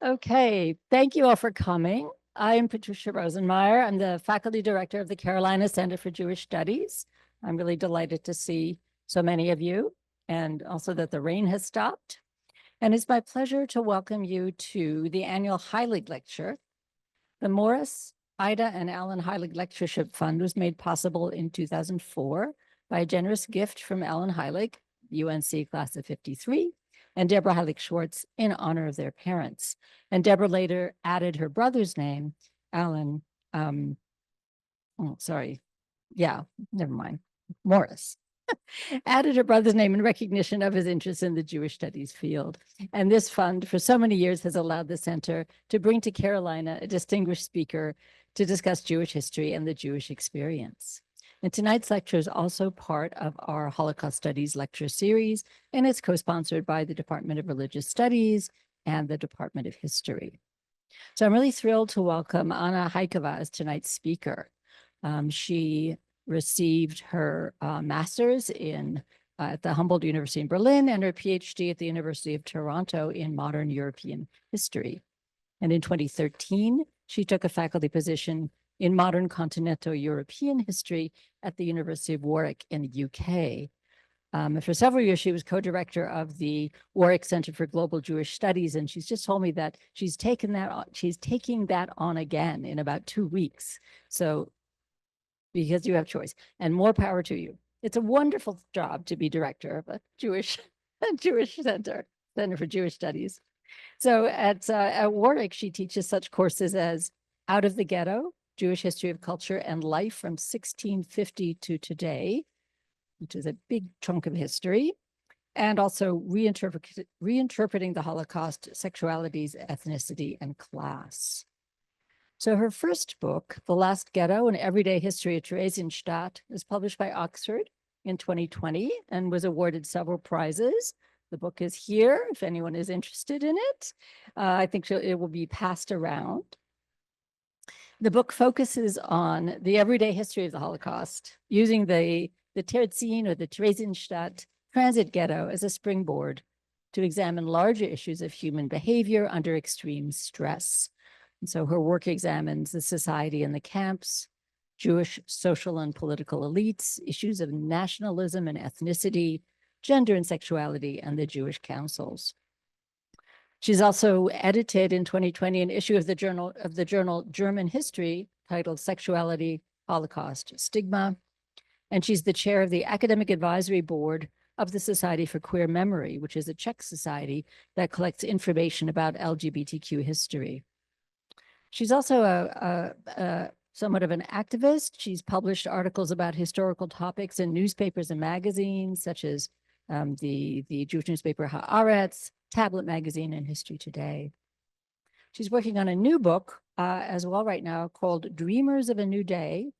Okay, thank you all for coming. I'm Patricia Rosenmeyer. I'm the faculty director of the Carolina Center for Jewish Studies. I'm really delighted to see so many of you and also that the rain has stopped. And it's my pleasure to welcome you to the annual Heilig lecture. The Morris, Ida, and Alan Heilig Lectureship Fund was made possible in 2004 by a generous gift from Alan Heilig, UNC class of 53, and Deborah Heilig Schwartz in honor of their parents. And Deborah later added her brother's name, Alan, never mind, Morris, added her brother's name in recognition of his interest in the Jewish studies field. And this fund for so many years has allowed the center to bring to Carolina a distinguished speaker to discuss Jewish history and the Jewish experience. And tonight's lecture is also part of our Holocaust Studies lecture series, and it's co-sponsored by the Department of Religious Studies and the Department of History. So I'm really thrilled to welcome Anna Hájková as tonight's speaker. She received her master's at the Humboldt University in Berlin and her PhD at the University of Toronto in modern European history. And in 2013, she took a faculty position in modern continental European history at the University of Warwick in the UK. For several years, she was co-director of the Warwick Center for Global Jewish Studies, and she's just told me that she's taking that on again in about 2 weeks. So, because you have choice, and more power to you. It's a wonderful job to be director of a Jewish Center for Jewish Studies. So at Warwick, she teaches such courses as Out of the Ghetto, Jewish History of Culture and Life from 1650 to Today, which is a big chunk of history, and also reinterpreting the Holocaust, Sexualities, Ethnicity, and Class. So her first book, The Last Ghetto, An Everyday History of Theresienstadt, was published by Oxford in 2020 and was awarded several prizes. The book is here if anyone is interested in it. I think it will be passed around. The book focuses on the everyday history of the Holocaust, using the Terezín or the Theresienstadt transit ghetto as a springboard to examine larger issues of human behavior under extreme stress. And so her work examines the society in the camps, Jewish social and political elites, issues of nationalism and ethnicity, gender and sexuality, and the Jewish councils. She's also edited in 2020 an issue of the journal German History titled Sexuality, Holocaust, Stigma. And she's the chair of the Academic Advisory Board of the Society for Queer Memory, which is a Czech society that collects information about LGBTQ history. She's also somewhat of an activist. She's published articles about historical topics in newspapers and magazines, such as the Jewish newspaper Haaretz, Tablet Magazine, and History Today. She's working on a new book as well right now called Dreamers of a New Day,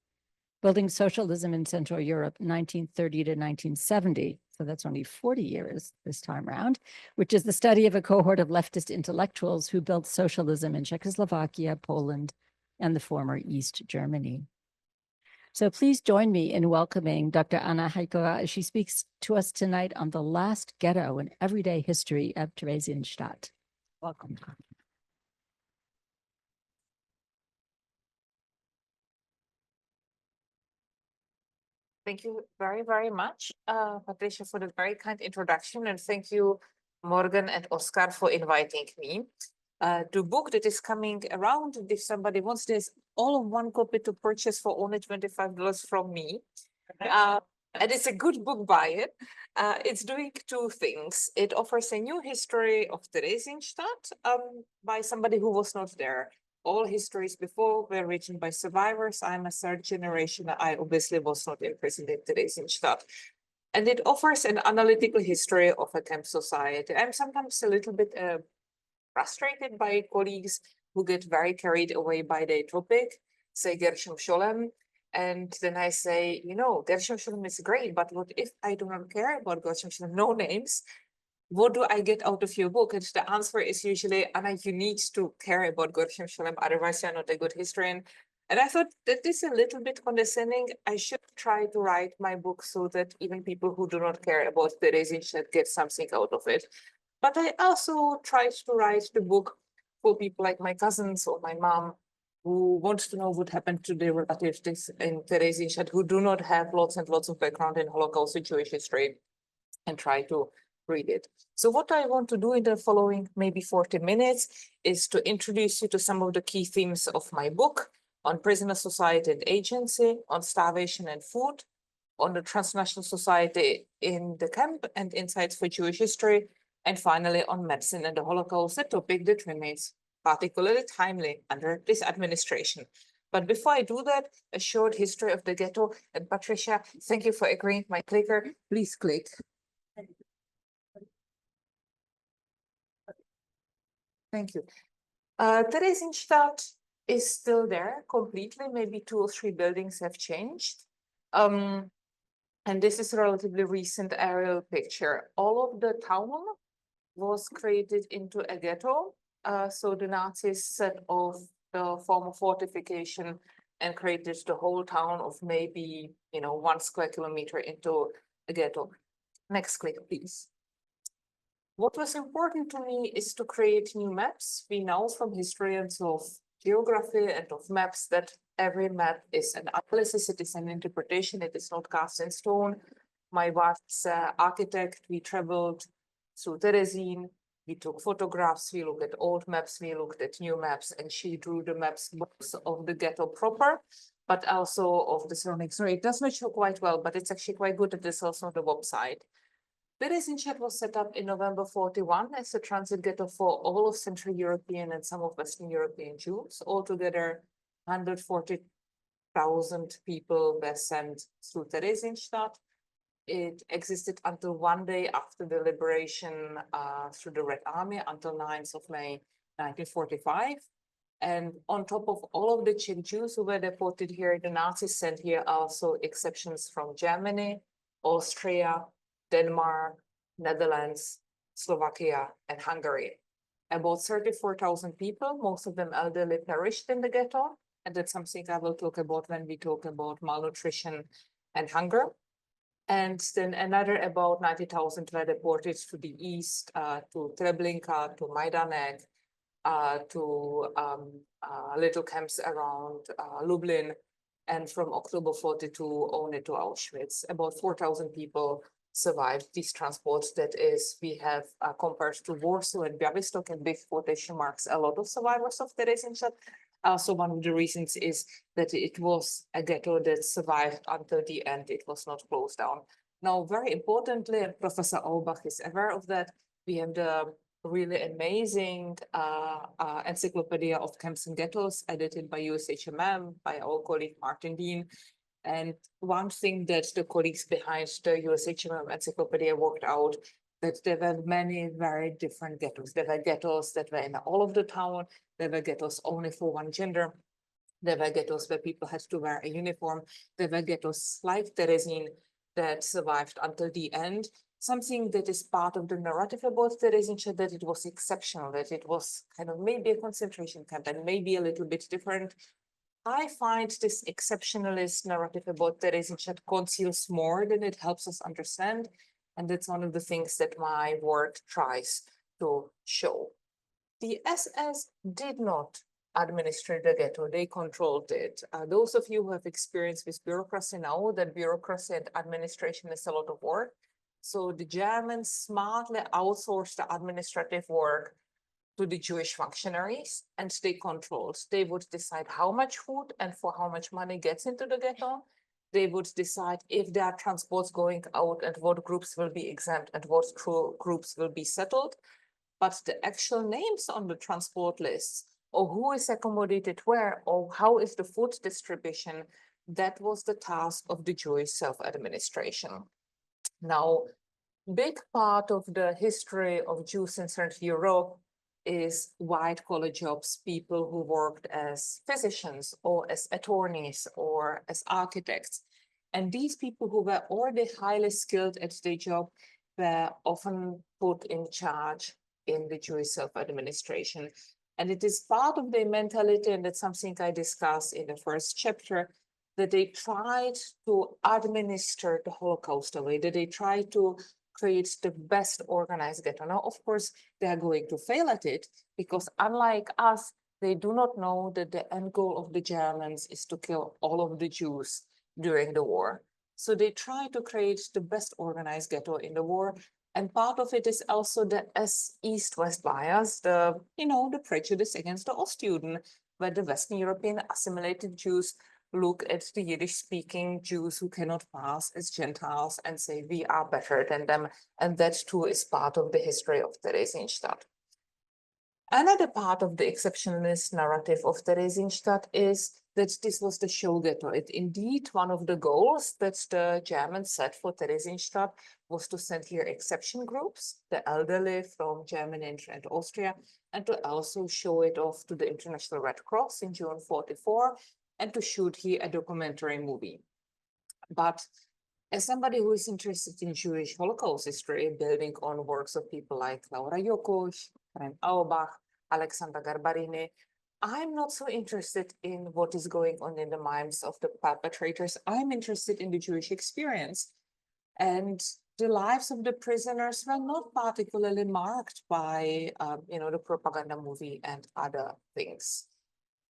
Building Socialism in Central Europe, 1930 to 1970. So that's only 40 years this time around, which is the study of a cohort of leftist intellectuals who built socialism in Czechoslovakia, Poland, and the former East Germany. So please join me in welcoming Dr. Anna Hájková as she speaks to us tonight on the last ghetto and everyday history of Theresienstadt. Welcome. Thank you very, very much, Patricia, for the very kind introduction. And thank you, Morgan and Oscar, for inviting me. The book that is coming around, if somebody wants this, all of one copy to purchase for only $25 from me. And it's a good book, buy it. It's doing two things. It offers a new history of Theresienstadt by somebody who was not there. All histories before were written by survivors. I'm a third generation. I obviously was not imprisoned in Theresienstadt. And it offers an analytical history of a camp society. I'm sometimes a little bit frustrated by colleagues who get very carried away by the topic, say Gershom Scholem. And then I say, Gershom Scholem is great, but what if I do not care about Gershom Scholem? No names. What do I get out of your book? And the answer is usually, Anna, you need to care about Gershom Scholem, otherwise you're not a good historian. And I thought that this is a little bit condescending. I should try to write my book so that even people who do not care about Theresienstadt get something out of it. But I also tried to write the book for people like my cousins or my mom who want to know what happened to their relatives in Theresienstadt, who do not have lots and lots of background in Holocaust and Jewish history, and try to read it. So what I want to do in the following maybe 40 minutes is to introduce you to some of the key themes of my book on prisoner society and agency, on starvation and food, on the transnational society in the camp and insights for Jewish history, and finally on medicine and the Holocaust, a topic that remains particularly timely under this administration. But before I do that, a short history of the ghetto. And Patricia, thank you for agreeing my clicker. Please click. Thank you. Theresienstadt is still there completely. Maybe 2 or 3 buildings have changed. And this is a relatively recent aerial picture. All of the town was created into a ghetto. So the Nazis set off the form of fortification and created the whole town of maybe, 1 square kilometer into a ghetto. Next click, please. What was important to me is to create new maps. We know from historians of geography and of maps that every map is an analysis, it is an interpretation, it is not cast in stone. My wife's architect, we traveled through Terezín, we took photographs, we looked at old maps, we looked at new maps, and she drew the maps both of the ghetto proper, but also of the surroundings. Sorry, it does not show quite well, but it's actually quite good. It is also on the website. Theresienstadt was set up in November 41 as a transit ghetto for all of Central European and some of Western European Jews. Altogether, 140,000 people were sent through Theresienstadt. It existed until 1 day after the liberation through the Red Army, until 9th of May 1945. And on top of all of the Czech Jews who were deported here, the Nazis sent here also exceptions from Germany, Austria, Denmark, Netherlands, Slovakia, and Hungary. About 34,000 people, most of them elderly, perished in the ghetto. And that's something I will talk about when we talk about malnutrition and hunger. And then another about 90,000 were deported to the east, to Treblinka, to Majdanek, to little camps around Lublin, and from October 42 only to Auschwitz. About 4,000 people survived these transports. That is, we have compared to Warsaw and Białystok and big quotation marks, a lot of survivors of Theresienstadt. So one of the reasons is that it was a ghetto that survived until the end. It was not closed down. Now, very importantly, and Professor Aubach is aware of that, we have the really amazing encyclopedia of camps and ghettos edited by USHMM, by our colleague Martin Dean. And one thing that the colleagues behind the USHMM encyclopedia worked out, that there were many very different ghettos. There were ghettos that were in all of the town. There were ghettos only for one gender. There were ghettos where people had to wear a uniform. There were ghettos like Terezín that survived until the end. Something that is part of the narrative about Theresienstadt, that it was exceptional, that it was kind of maybe a concentration camp and maybe a little bit different. I find this exceptionalist narrative about Theresienstadt conceals more than it helps us understand. And that's one of the things that my work tries to show. The SS did not administer the ghetto, they controlled it. Those of you who have experience with bureaucracy know that bureaucracy and administration is a lot of work. So the Germans smartly outsourced the administrative work to the Jewish functionaries, and they controlled. They would decide how much food and for how much money gets into the ghetto. They would decide if there are transports going out and what groups will be exempt and what groups will be settled. But the actual names on the transport lists, or who is accommodated where, or how is the food distribution, that was the task of the Jewish self-administration. Now, big part of the history of Jews in Central Europe is white-collar jobs, people who worked as physicians or as attorneys or as architects. And these people who were already highly skilled at their job were often put in charge in the Jewish self-administration. And it is part of their mentality, and that's something I discussed in the first chapter, that they tried to administer the Holocaust away, that they tried to create the best organized ghetto. Now, of course, they are going to fail at it because unlike us, they do not know that the end goal of the Germans is to kill all of the Jews during the war. So they try to create the best organized ghetto in the war. And part of it is also the East-West bias, the prejudice against the Ostjuden, where the Western European assimilated Jews look at the Yiddish-speaking Jews who cannot pass as Gentiles and say, we are better than them. And that too is part of the history of Theresienstadt. Another part of the exceptionalist narrative of Theresienstadt is that this was the show ghetto. It indeed, one of the goals that the Germans set for Theresienstadt was to send here exception groups, the elderly from Germany and Austria, and to also show it off to the International Red Cross in June 44, and to shoot here a documentary movie. But as somebody who is interested in Jewish Holocaust history, building on works of people like Laura Jokosz, Karin Auerbach, Alexandra Garbarini, I'm not so interested in what is going on in the minds of the perpetrators. I'm interested in the Jewish experience. And the lives of the prisoners were not particularly marked by, the propaganda movie and other things.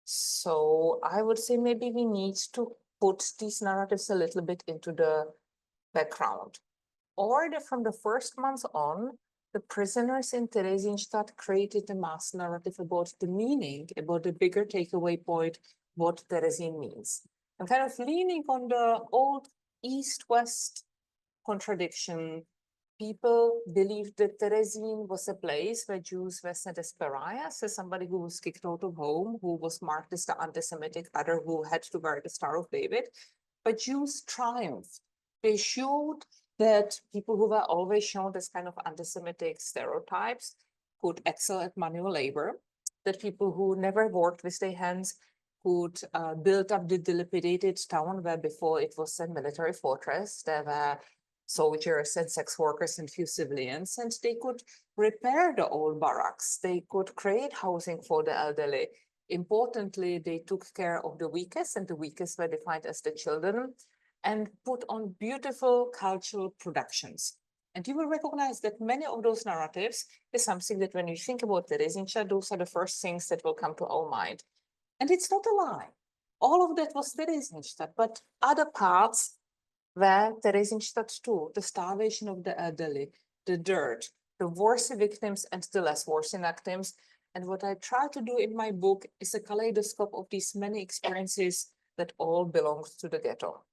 So I would say maybe we need to put these narratives a little bit into the background. Or that from the first months on, the prisoners in Theresienstadt created a mass narrative about the meaning, about the bigger takeaway point, what Terezín means. I'm kind of leaning on the old East-West contradiction. People believed that Terezín was a place where Jews were sent as pariahs, as somebody who was kicked out of home, who was marked as the anti-Semitic other who had to wear the Star of David. But Jews triumphed. They showed that people who were always shown as kind of anti-Semitic stereotypes could excel at manual labor, that people who never worked with their hands could build up the dilapidated town where before it was a military fortress. There were soldiers and sex workers and few civilians, and they could repair the old barracks. They could create housing for the elderly. Importantly, they took care of the weakest, and the weakest were defined as the children, and put on beautiful cultural productions. And you will recognize that many of those narratives is something that when you think about Theresienstadt, those are the first things that will come to our mind. And it's not a lie. All of that was Theresienstadt, but other parts were Theresienstadt too, the starvation of the elderly, the dirt, the worse victims and the less worse victims. And what I try to do in my book is a kaleidoscope of these many experiences that all belong to the ghetto.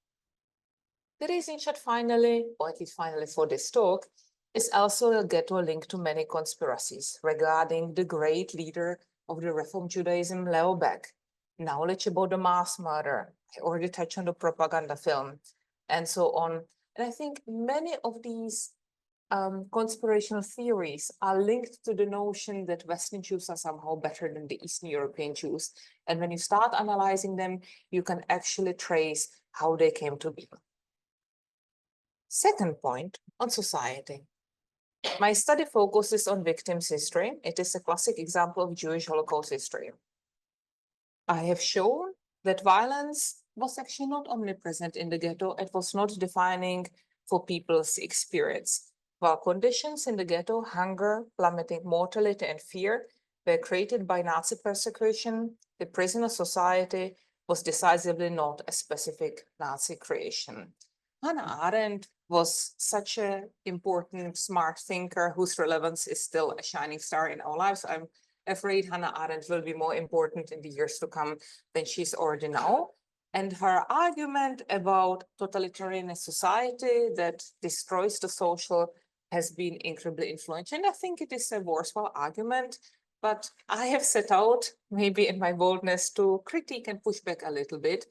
Theresienstadt finally, or at least finally for this talk, is also a ghetto linked to many conspiracies regarding the great leader of the Reform Judaism, Leo Baeck, knowledge about the mass murder. I already touched on the propaganda film, and so on. And I think many of these conspirational theories are linked to the notion that Western Jews are somehow better than the Eastern European Jews. And when you start analyzing them, you can actually trace how they came to be. Second point, on society. My study focuses on victims' history. It is a classic example of Jewish Holocaust history. I have shown that violence was actually not omnipresent in the ghetto. It was not defining for people's experience. While conditions in the ghetto, hunger, plummeting mortality, and fear were created by Nazi persecution, the prisoner society was decisively not a specific Nazi creation. Hannah Arendt was such an important, smart thinker whose relevance is still a shining star in our lives. I'm afraid Hannah Arendt will be more important in the years to come than she's already now. And her argument about totalitarian society that destroys the social has been incredibly influential. And I think it is a worthwhile argument, but I have set out, maybe in my boldness, to critique and push back a little bit,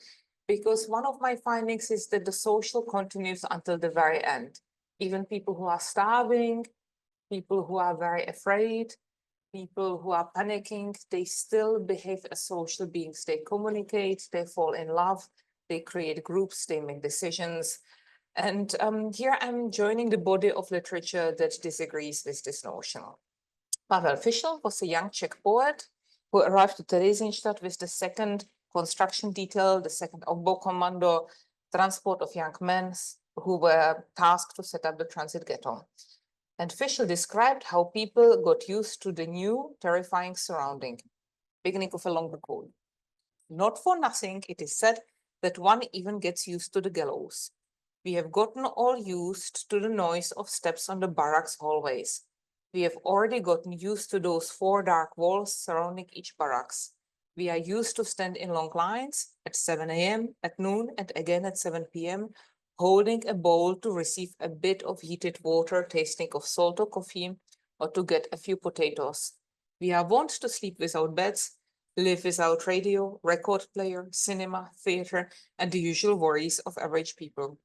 because one of my findings is that the social continues until the very end. Even people who are starving, people who are very afraid, people who are panicking, they still behave as social beings. They communicate, they fall in love, they create groups, they make decisions. And here I'm joining the body of literature that disagrees with this notion. Pavel Fischl was a young Czech poet who arrived to Theresienstadt with the second construction detail, the second Oberkommando, transport of young men who were tasked to set up the transit ghetto. And Fischl described how people got used to the new terrifying surrounding, beginning of a longer quote. Not for nothing, it is said that one even gets used to the gallows. We have gotten all used to the noise of steps on the barracks hallways. We have already gotten used to those 4 dark walls surrounding each barracks. We are used to stand in long lines at 7 a.m., at noon, and again at 7 p.m., holding a bowl to receive a bit of heated water tasting of salt or coffee, or to get a few potatoes. We are wont to sleep without beds, live without radio, record player, cinema, theater, and the usual worries of average people.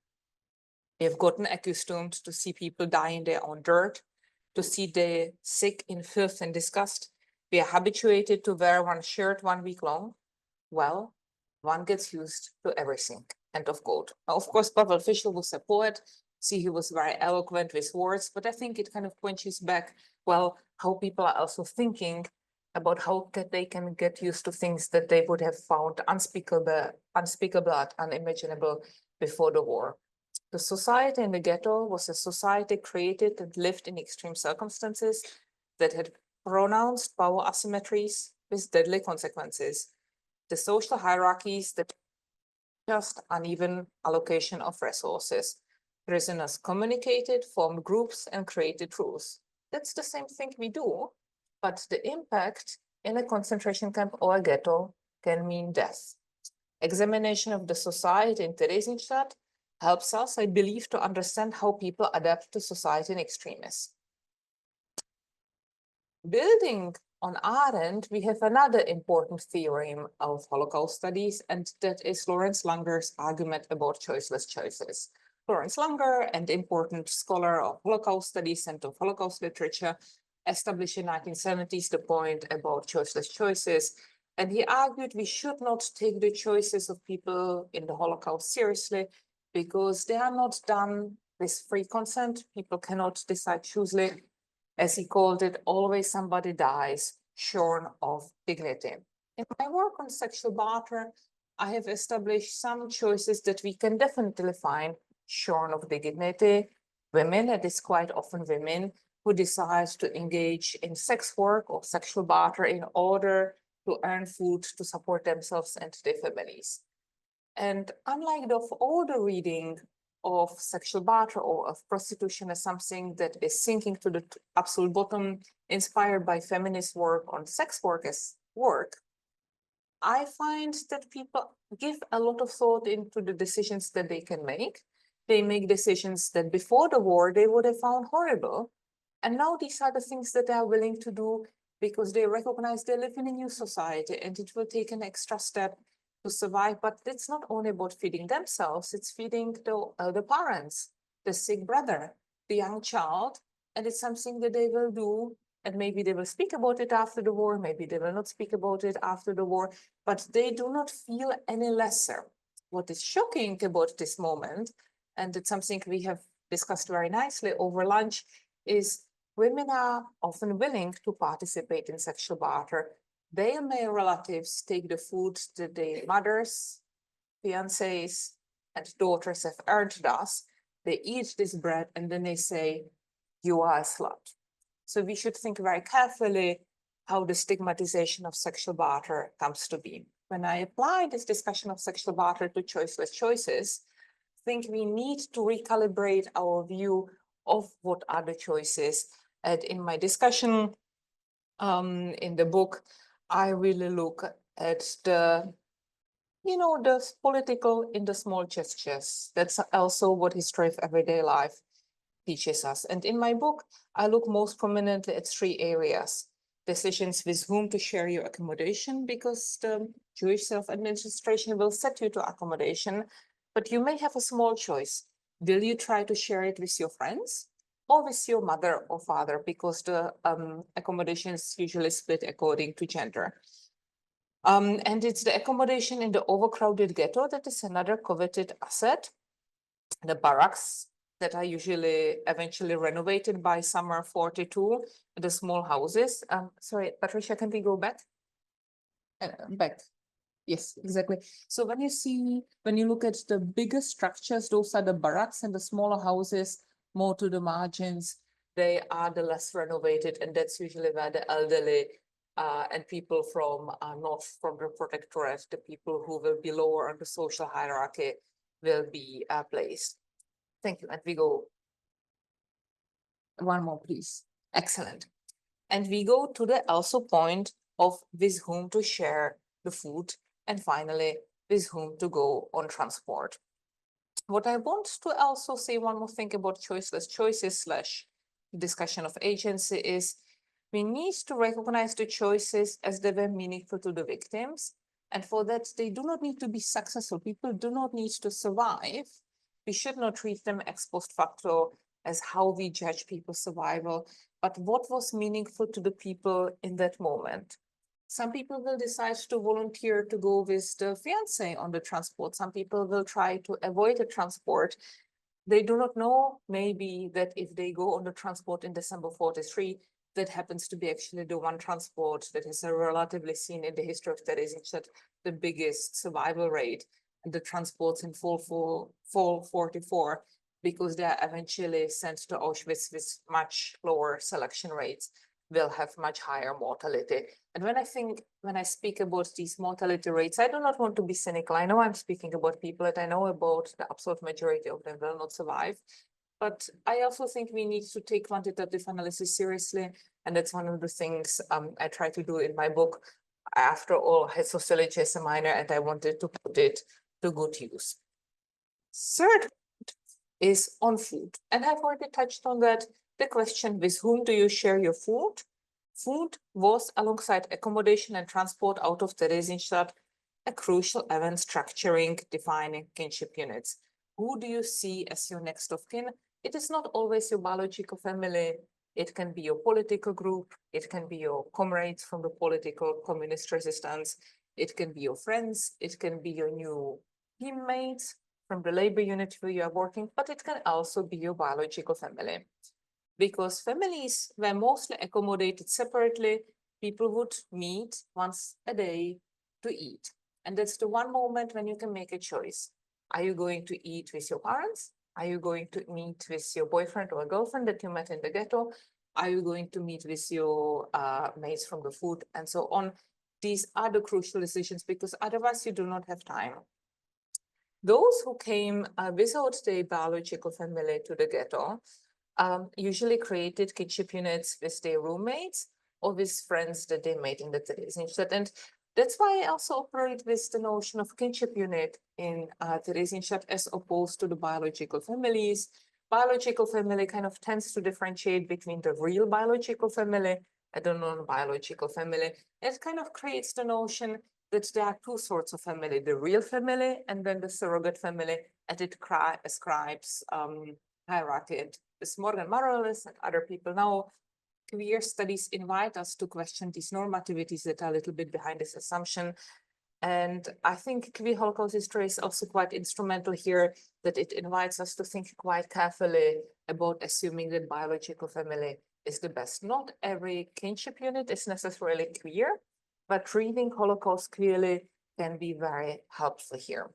We have gotten accustomed to see people die in their own dirt, to see the sick in filth and disgust. We are habituated to wear one shirt 1 week long. Well, one gets used to everything. End of quote. Now, of course, Pavel Fischl was a poet. See, he was very eloquent with words, but I think it kind of points back, well, how people are also thinking about how they can get used to things that they would have found unspeakable and unimaginable before the war. The society in the ghetto was a society created and lived in extreme circumstances that had pronounced power asymmetries with deadly consequences. The social hierarchies that just uneven allocation of resources. Prisoners communicated, formed groups, and created rules. That's the same thing we do, but the impact in a concentration camp or a ghetto can mean death. Examination of the society in Theresienstadt helps us, I believe, to understand how people adapt to society in extremis. Building on our end, we have another important theorem of Holocaust studies, and that is Lawrence Langer's argument about choiceless choices. Lawrence Langer, an important scholar of Holocaust studies and of Holocaust literature, established in 1970s the point about choiceless choices. And he argued we should not take the choices of people in the Holocaust seriously because they are not done with free consent. People cannot decide choosily. As he called it, always somebody dies shorn of dignity. In my work on sexual barter, I have established some choices that we can definitely find shorn of dignity. Women, it is quite often women who decide to engage in sex work or sexual barter in order to earn food to support themselves and their families. And unlike the older reading of sexual barter or of prostitution as something that is sinking to the absolute bottom, inspired by feminist work on sex work as work, I find that people give a lot of thought into the decisions that they can make. They make decisions that before the war they would have found horrible. And now these are the things that they are willing to do because they recognize they live in a new society and it will take an extra step to survive. But it's not only about feeding themselves, it's feeding the parents, the sick brother, the young child. And it's something that they will do. And maybe they will speak about it after the war, maybe they will not speak about it after the war, but they do not feel any lesser. What is shocking about this moment, and it's something we have discussed very nicely over lunch, is women are often willing to participate in sexual barter. Their male relatives take the food that their mothers, fiancés, and daughters have earned us. They eat this bread and then they say, "You are a slut." So we should think very carefully how the stigmatization of sexual barter comes to be. When I apply this discussion of sexual barter to choiceless choices, I think we need to recalibrate our view of what are the choices. And in my discussion in the book, I really look at the political in the small gestures. That's also what history of everyday life teaches us. And in my book, I look most prominently at 3 areas. Decisions with whom to share your accommodation, because the Jewish self-administration will set you to accommodation, but you may have a small choice. Will you try to share it with your friends or with your mother or father? Because the accommodation is usually split according to gender. And it's the accommodation in the overcrowded ghetto that is another coveted asset. The barracks that are usually eventually renovated by summer 42, the small houses. Sorry, Patricia, can we go back? Back. Yes, exactly. So when you look at the bigger structures, those are the barracks, and the smaller houses more to the margins. they are the less renovated, and that's usually where the elderly and people from not from the protectorate, the people who will be lower on the social hierarchy, will be placed. Thank you. And we go one more, please. Excellent. And we go to the also point of with whom to share the food, and finally with whom to go on transport. What I want to also say one more thing about choiceless choices / discussion of agency is we need to recognize the choices as they were meaningful to the victims. And for that, they do not need to be successful. People do not need to survive. We should not treat them ex post facto as how we judge people's survival, but what was meaningful to the people in that moment. Some people will decide to volunteer to go with the fiancé on the transport. Some people will try to avoid the transport. They do not know maybe that if they go on the transport in December 43, that happens to be actually the one transport that is relatively seen in the history of Theresienstadt, the biggest survival rate, and the transports in fall 44, because they are eventually sent to Auschwitz with much lower selection rates, will have much higher mortality. And when I speak about these mortality rates, I do not want to be cynical. I know I'm speaking about people that I know about, the absolute majority of them will not survive. But I also think we need to take quantitative analysis seriously. And that's one of the things I try to do in my book. After all, I had sociology as a minor, and I wanted to put it to good use. Third is on food. And I've already touched on that. The question, with whom do you share your food? Food was, alongside accommodation and transport out of Theresienstadt, a crucial event structuring, defining kinship units. Who do you see as your next of kin? It is not always your biological family. It can be your political group. It can be your comrades from the political communist resistance. It can be your friends. It can be your new teammates from the labor unit where you are working, but it can also be your biological family. Because families were mostly accommodated separately, people would meet once a day to eat. And that's the one moment when you can make a choice. Are you going to eat with your parents? Are you going to meet with your boyfriend or girlfriend that you met in the ghetto? Are you going to meet with your mates from the food and so on? These are the crucial decisions, because otherwise you do not have time. Those who came without their biological family to the ghetto usually created kinship units with their roommates or with friends that they made in the Theresienstadt. And that's why I also operate with the notion of kinship unit in Theresienstadt as opposed to the biological families. Biological family kind of tends to differentiate between the real biological family and the non-biological family. It kind of creates the notion that there are two sorts of family, the real family and then the surrogate family, and it ascribes hierarchy. And as Morgan Morales and other people know, queer studies invite us to question these normativities that are a little bit behind this assumption. And I think queer Holocaust history is also quite instrumental here, that it invites us to think quite carefully about assuming that biological family is the best. Not every kinship unit is necessarily queer, but reading Holocaust clearly can be very helpful here.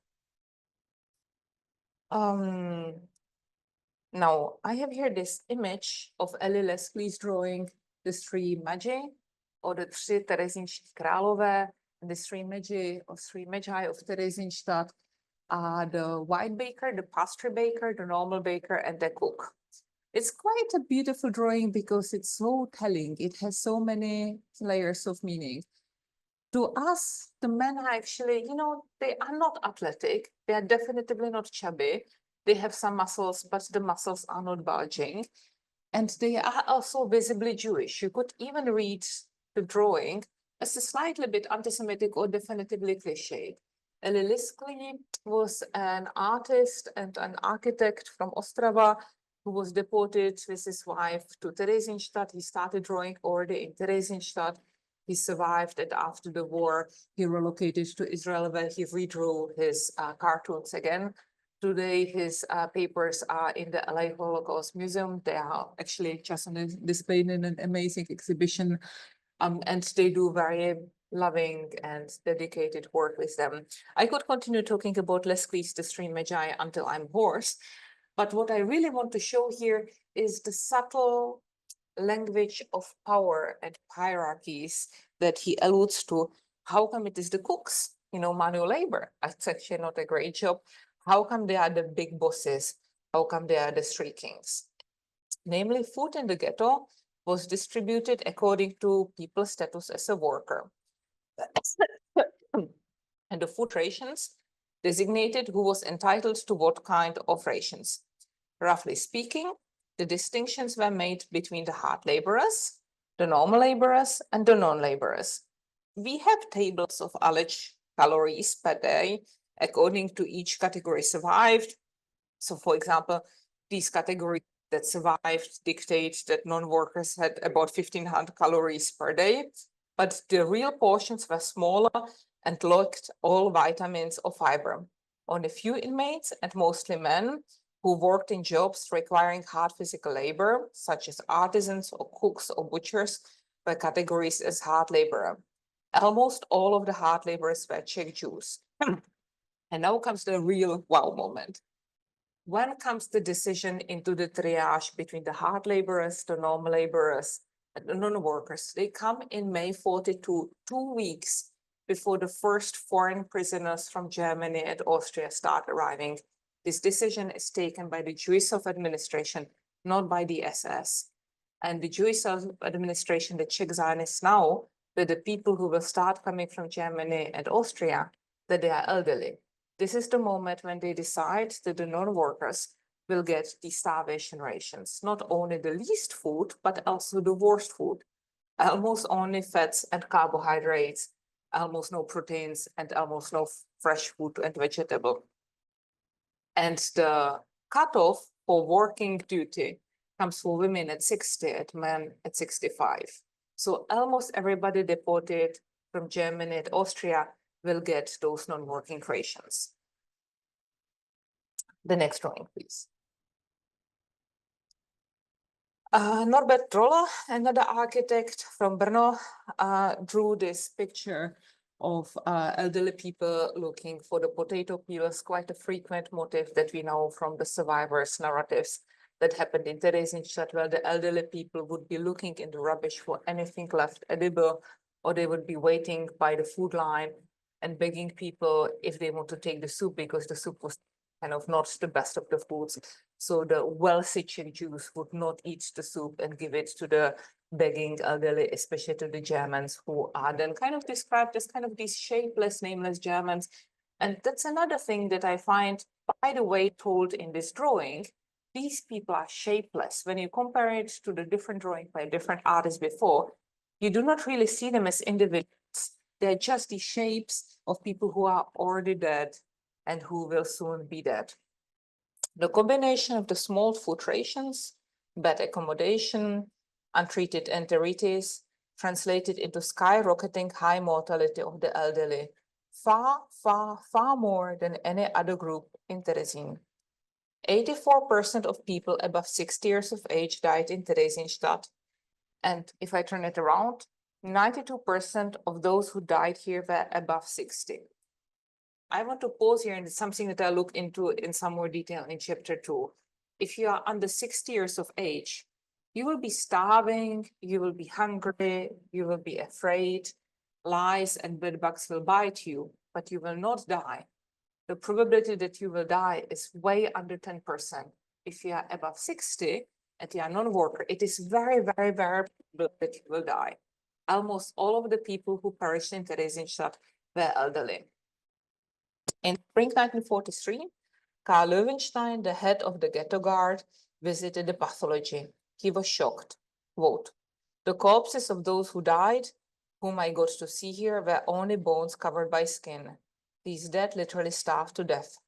Now, I have here this image of Ellie Leslie's drawing the three magi, or the tři terezínští králové, and the three magi of Theresienstadt are the white baker, the pastry baker, the normal baker, and the cook. It's quite a beautiful drawing because it's so telling. It has so many layers of meaning. To us, the men are actually, they are not athletic. They are definitively not chubby. They have some muscles, but the muscles are not bulging. And they are also visibly Jewish. You could even read the drawing as a slightly bit anti-Semitic or definitively cliched. Eli Liskli was an artist and an architect from Ostrava who was deported with his wife to Theresienstadt. He started drawing already in Theresienstadt. He survived, and after the war, he relocated to Israel, where he redrew his cartoons again. Today, his papers are in the LA Holocaust Museum. They are actually just displayed in an amazing exhibition, and they do very loving and dedicated work with them. I could continue talking about Leslie's The Three Magi until I'm hoarse, but what I really want to show here is the subtle language of power and hierarchies that he alludes to. How come it is the cooks, manual labor? It's actually not a great job. How come they are the big bosses? How come they are the street kings? Namely, food in the ghetto was distributed according to people's status as a worker. And the food rations designated who was entitled to what kind of rations. Roughly speaking, the distinctions were made between the hard laborers, the normal laborers, and the non-laborers. We have tables of alleged calories per day according to each category survived. So, for example, these categories that survived dictate that non-workers had about 1,500 calories per day, but the real portions were smaller and lacked all vitamins or fiber. Only few inmates, and mostly men, who worked in jobs requiring hard physical labor, such as artisans or cooks or butchers, were categorized as hard laborer. Almost all of the hard laborers were Czech Jews. And now comes the real wow moment. When comes the decision into the triage between the hard laborers, the normal laborers, and the non-workers? They come in May 42, 2 weeks before the first foreign prisoners from Germany and Austria start arriving. This decision is taken by the Jewish self-administration, not by the SS. And the Jewish self-administration, the Czech Zionists now, that the people who will start coming from Germany and Austria, that they are elderly. This is the moment when they decide that the non-workers will get the starvation rations, not only the least food, but also the worst food. Almost only fats and carbohydrates, almost no proteins, and almost no fresh food and vegetable. And the cutoff for working duty comes for women at 60, at men at 65. So almost everybody deported from Germany and Austria will get those non-working rations. The next drawing, please. Norbert Troller, another architect from Brno, drew this picture of elderly people looking for the potato peelers, quite a frequent motif that we know from the survivors' narratives that happened in Theresienstadt, where the elderly people would be looking in the rubbish for anything left edible, or they would be waiting by the food line and begging people if they want to take the soup, because the soup was kind of not the best of the foods. So the wealthy Czech Jews would not eat the soup and give it to the begging elderly, especially to the Germans, who are then kind of described as kind of these shapeless, nameless Germans. And that's another thing that I find, by the way, told in this drawing. These people are shapeless. When you compare it to the different drawing by different artists before, you do not really see them as individuals. They're just the shapes of people who are already dead and who will soon be dead. The combination of the small food rations, bad accommodation, untreated enteritis, translated into skyrocketing high mortality of the elderly, far, far, far more than any other group in Terezín. 84% of people above 60 years of age died in Theresienstadt. And if I turn it around, 92% of those who died here were above 60. I want to pause here, and it's something that I look into in some more detail in chapter 2. If you are under 60 years of age, you will be starving, you will be hungry, you will be afraid, lice and bedbugs will bite you, but you will not die. The probability that you will die is way under 10%. If you are above 60 and you are non-worker, it is very, very, very probable that you will die. Almost all of the people who perished in Theresienstadt were elderly. In spring 1943, Karl Löwenstein, the head of the ghetto guard, visited the pathology. He was shocked. Quote, "The corpses of those who died, whom I got to see here, were only bones covered by skin. These dead literally starved to death.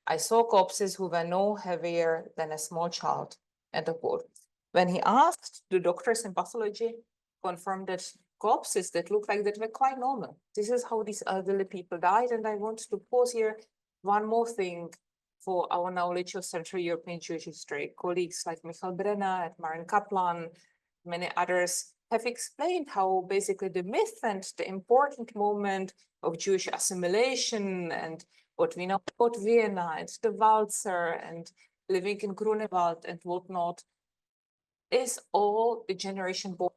I saw corpses who were no heavier than a small child." End of quote. When he asked, the doctors in pathology confirmed that corpses that looked like that were quite normal. This is how these elderly people died. And I want to pause here one more thing for our knowledge of Central European Jewish history. Colleagues like Michael Brenner and Maren Kaplan, many others have explained how basically the myth and the important moment of Jewish assimilation and what we know about Vienna and the Walzer and living in Grunewald and whatnot is all the generation born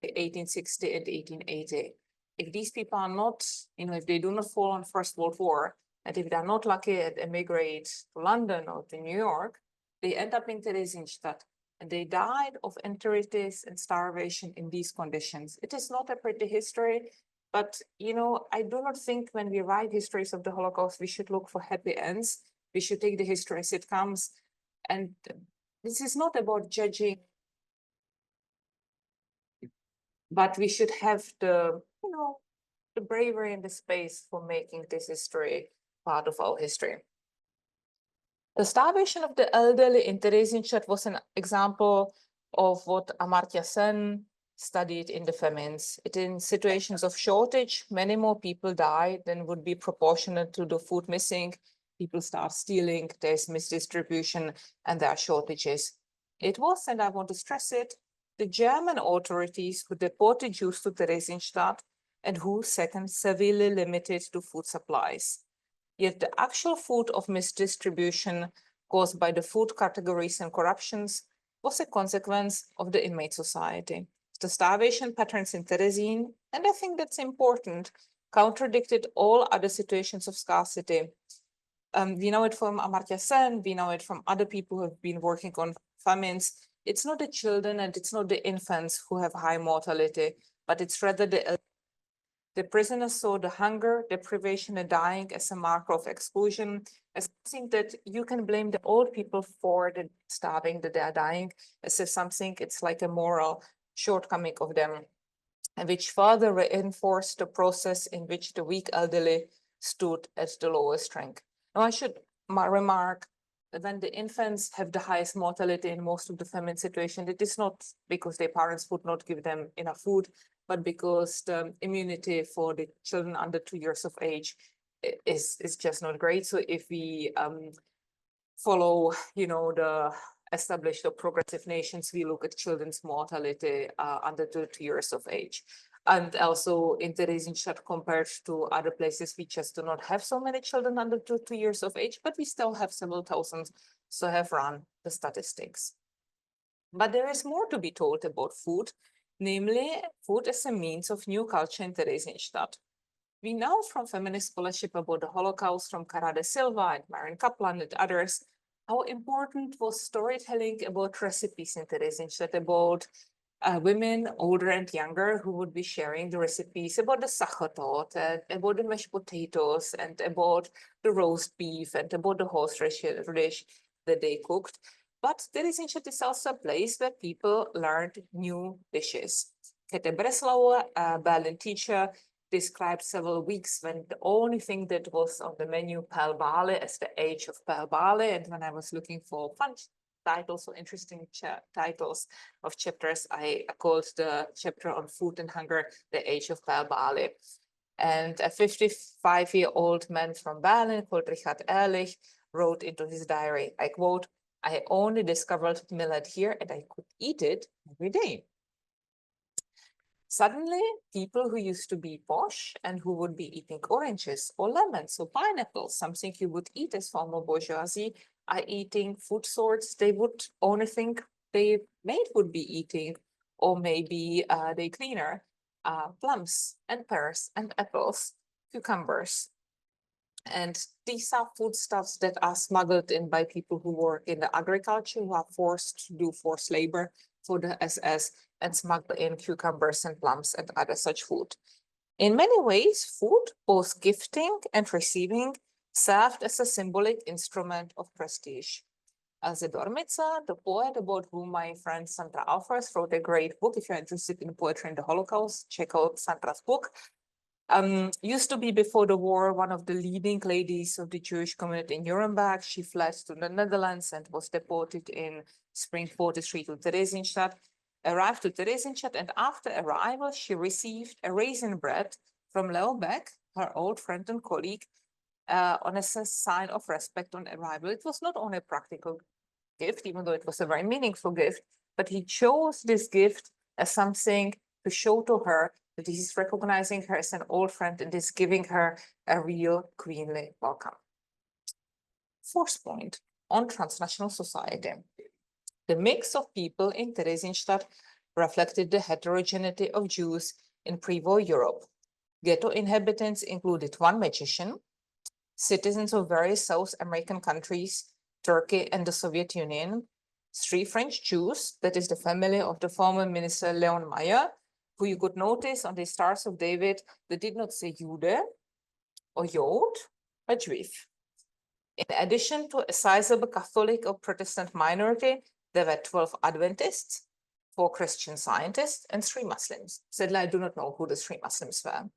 in 1860 and 1880. If these people are not, if they do not fall on First World War, and if they're not lucky and emigrate to London or to New York, they end up in Theresienstadt, and they died of enteritis and starvation in these conditions. It is not a pretty history, but I do not think when we write histories of the Holocaust, we should look for happy ends. We should take the history as it comes. And this is not about judging, but we should have the bravery and the space for making this history part of our history. The starvation of the elderly in Theresienstadt was an example of what Amartya Sen studied in the famines. In situations of shortage, many more people die than would be proportionate to the food missing. People start stealing, there's misdistribution, and there are shortages. It was, and I want to stress it, the German authorities who deported Jews to Theresienstadt and who, second, severely limited to food supplies. Yet the actual food of misdistribution caused by the food categories and corruptions was a consequence of the inmate society. The starvation patterns in Terezín, and I think that's important, contradicted all other situations of scarcity. We know it from Amartya Sen, we know it from other people who have been working on famines. It's not the children and it's not the infants who have high mortality, but it's rather the prisoners saw the hunger, deprivation, and dying as a marker of exclusion, as something that you can blame the old people for the starving, that they are dying, as if something, it's like a moral shortcoming of them, and which further reinforced the process in which the weak elderly stood at the lowest rank. Now, I should remark that when the infants have the highest mortality in most of the famine situation, it is not because their parents would not give them enough food, but because the immunity for the children under 2 years of age is just not great. So if we follow, the established or progressive nations, we look at children's mortality under 2 years of age. And also in Theresienstadt, compared to other places, we just do not have so many children under 2 years of age, but we still have several thousand, so have run the statistics. But there is more to be told about food, namely food as a means of new culture in Theresienstadt. We know from feminist scholarship about the Holocaust from Cara de Silva and Marion Kaplan and others, how important was storytelling about recipes in Theresienstadt, about women, older and younger, who would be sharing the recipes about the sachertot, about the mashed potatoes, and about the roast beef, and about the horseradish that they cooked. But Theresienstadt is also a place where people learned new dishes. Kete Breslauer, a Berlin teacher, described several weeks when the only thing that was on the menu, Pelbale, as the age of Pelbale. And when I was looking for fun titles or interesting titles of chapters, I called the chapter on food and hunger, The Age of Pelbale. And a 55-year-old man from Berlin called Richard Ehrlich wrote into his diary, I quote, "I only discovered millet here and I could eat it every day." Suddenly, people who used to be posh and who would be eating oranges or lemons or pineapples, something you would eat as formal bourgeoisie, are eating food sorts they would only think their maid would be eating, or maybe they cleaner, plums and pears and apples, cucumbers. And these are foodstuffs that are smuggled in by people who work in the agriculture, who are forced to do forced labor for the SS and smuggle in cucumbers and plums and other such food. In many ways, food, both gifting and receiving, served as a symbolic instrument of prestige. Elze Dormica, the poet about whom my friend Sandra Alfers wrote a great book. If you're interested in poetry in the Holocaust, check out Sandra's book. Used to be before the war one of the leading ladies of the Jewish community in Nuremberg. She fled to the Netherlands and was deported in spring 43 to Theresienstadt, arrived to Theresienstadt, and after arrival, she received a raisin bread from Leo Beck, her old friend and colleague, on a sign of respect on arrival. It was not only a practical gift, even though it was a very meaningful gift, but he chose this gift as something to show to her that he's recognizing her as an old friend and is giving her a real queenly welcome. Fourth point on transnational society. The mix of people in Theresienstadt reflected the heterogeneity of Jews in pre-war Europe. Ghetto inhabitants included one magician, citizens of various South American countries, Turkey and the Soviet Union, 3 French Jews, that is the family of the former minister Leon Meyer, who you could notice on the Stars of David, they did not say Jude or Jod, but Juif. In addition to a sizable Catholic or Protestant minority, there were 12 Adventists, 4 Christian Scientists, and 3 Muslims. Sadly, I do not know who the 3 Muslims were.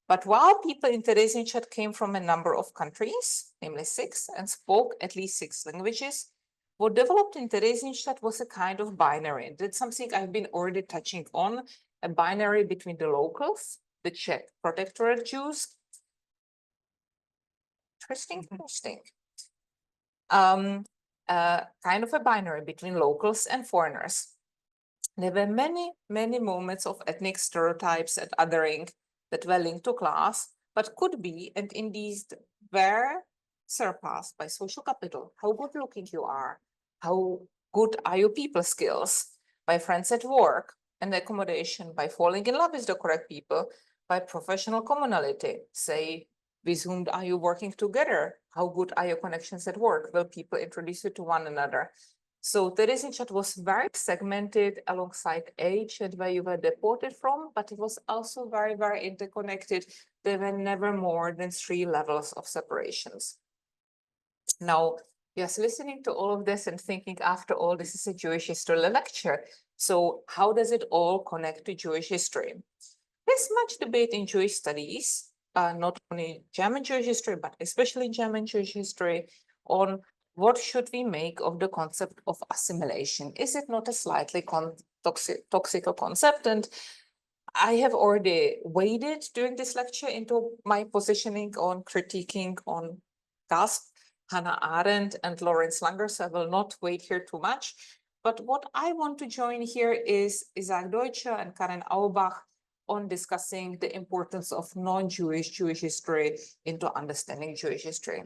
But while people in Theresienstadt came from a number of countries, namely 6, and spoke at least 6 languages, what developed in Theresienstadt was a kind of binary. That's something I've been already touching on, a binary between the locals, the Czech protectorate Jews. Interesting. Kind of a binary between locals and foreigners. There were many moments of ethnic stereotypes and othering that were linked to class, but could be, and indeed were, surpassed by social capital. How good looking you are, how good are your people skills, by friends at work and accommodation, by falling in love with the correct people, by professional commonality, say, with whom are you working together? How good are your connections at work? Will people introduce you to one another? So Theresienstadt was very segmented alongside age and where you were deported from, but it was also very interconnected. There were never more than 3 levels of separations. Now, just listening to all of this and thinking, after all, this is a Jewish history lecture. So how does it all connect to Jewish history? There's much debate in Jewish studies, not only German Jewish history, but especially German Jewish history, on what should we make of the concept of assimilation? Is it not a slightly toxic concept? And I have already waded during this lecture into my positioning on critiquing on Gasp, Hannah Arendt, and Lawrence Langer, so I will not wait here too much. But what I want to join here is Isaac Deutsche and Karen Auerbach on discussing the importance of non-Jewish Jewish history into understanding Jewish history.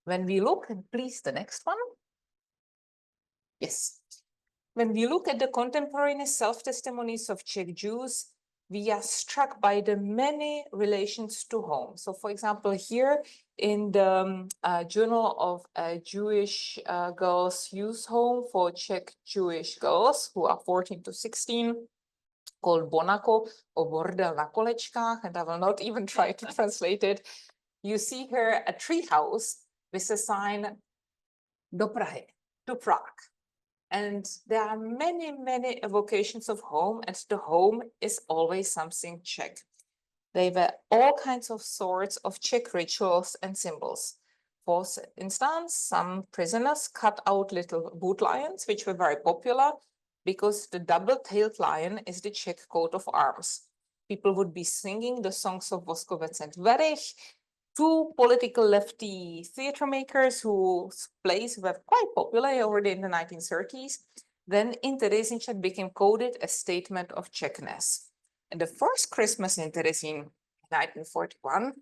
When we look, and please the next one. Yes. When we look at the contemporary self-testimonies of Czech Jews, we are struck by the many relations to home. So for example, here in the Journal of Jewish Girls Youth Home for Czech Jewish girls who are 14 to 16, called Bonako or Bordel na Kolečkách, and I will not even try to translate it. You see here a tree house with a sign do Prahy, to Prague. And there are many evocations of home, and the home is always something Czech. There were all kinds of sorts of Czech rituals and symbols. For instance, some prisoners cut out little wood lions, which were very popular because the double-tailed lion is the Czech coat of arms. People would be singing the songs of Voskovec and Werich. 2 political lefty theater makers whose plays were quite popular already in the 1930s. Then in Theresienstadt became coded a statement of Czechness. And the first Christmas in Terezín in 1941,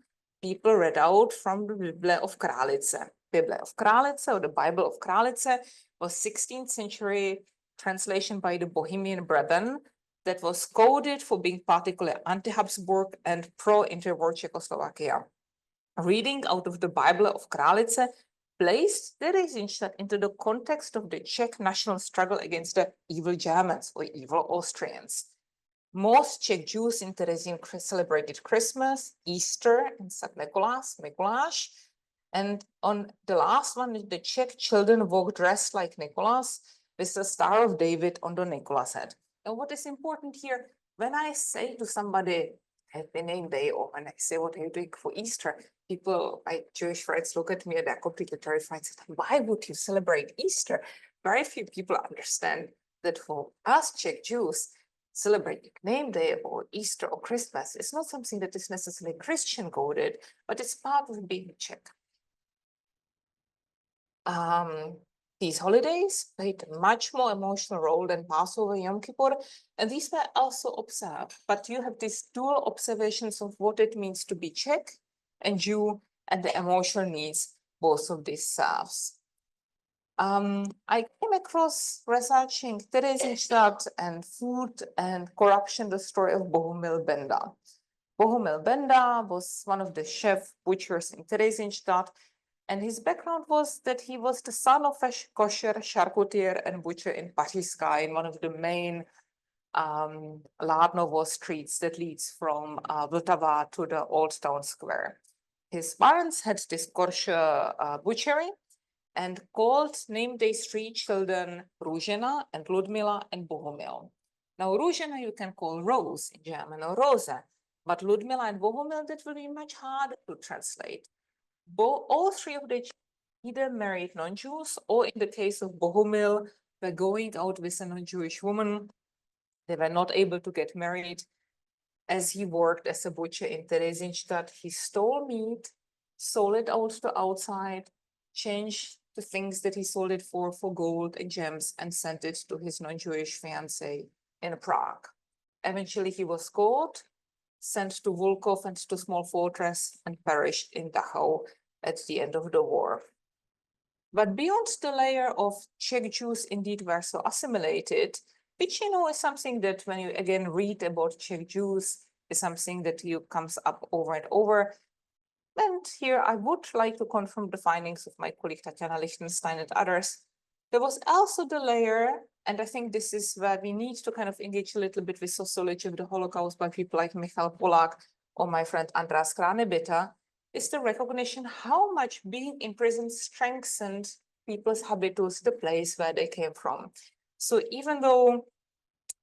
people read out from the Bible of Kralice. Bible of Kralice, or the Bible of Kralice, was 16th century translation by the Bohemian Brethren that was coded for being particularly anti-Habsburg and pro-interwar Czechoslovakia. Reading out of the Bible of Kralice placed Theresienstadt into the context of the Czech national struggle against the evil Germans or evil Austrians. Most Czech Jews in Terezín celebrated Christmas, Easter, and St. Mikuláš. And on the last one, the Czech children wore dressed like Nicholas with the Star of David on the Nicholas head. And what is important here, when I say to somebody, Happy Name Day, or when I say what are you doing for Easter, people, my Jewish friends, look at me and they're completely terrified. Why would you celebrate Easter? Very few people understand that for us Czech Jews, celebrating Name Day or Easter or Christmas is not something that is necessarily Christian coded, but it's part of being Czech. These holidays played a much more emotional role than Passover, Yom Kippur, and these were also observed. But you have these dual observations of what it means to be Czech and Jew, and the emotional needs both of these serves. I came across researching Theresienstadt and food and corruption, the story of Bohumil Benda. Bohumil Benda was one of the chef butchers in Theresienstadt, and his background was that he was the son of a kosher charcutier and butcher in Pařížská, in one of the main Ládnovo streets that leads from Vltava to the Old Town Square. His parents had this kosher butchery and named their three children Růžena and Ludmila and Bohumil. Now, Růžena you can call Rose in German or Rosa, but Ludmila and Bohumil, that will be much harder to translate. All three of them either married non-Jews or, in the case of Bohumil, were going out with a non-Jewish woman. They were not able to get married. As he worked as a butcher in Theresienstadt, he stole meat, sold it out to outside, changed the things that he sold it for gold and gems, and sent it to his non-Jewish fiancée in Prague. Eventually, he was caught, sent to Volkov and to small fortress, and perished in Dachau at the end of the war. But beyond the layer of Czech Jews indeed were so assimilated, which, you know, is something that when you again read about Czech Jews, is something that comes up over and over. And here I would like to confirm the findings of my colleague Tatiana Lichtenstein and others. There was also the layer, and I think this is where we need to kind of engage a little bit with sociology of the Holocaust by people like Michal Polák or my friend András Kranebita, is the recognition how much being in prison strengthened people's habitus, the place where they came from. So even though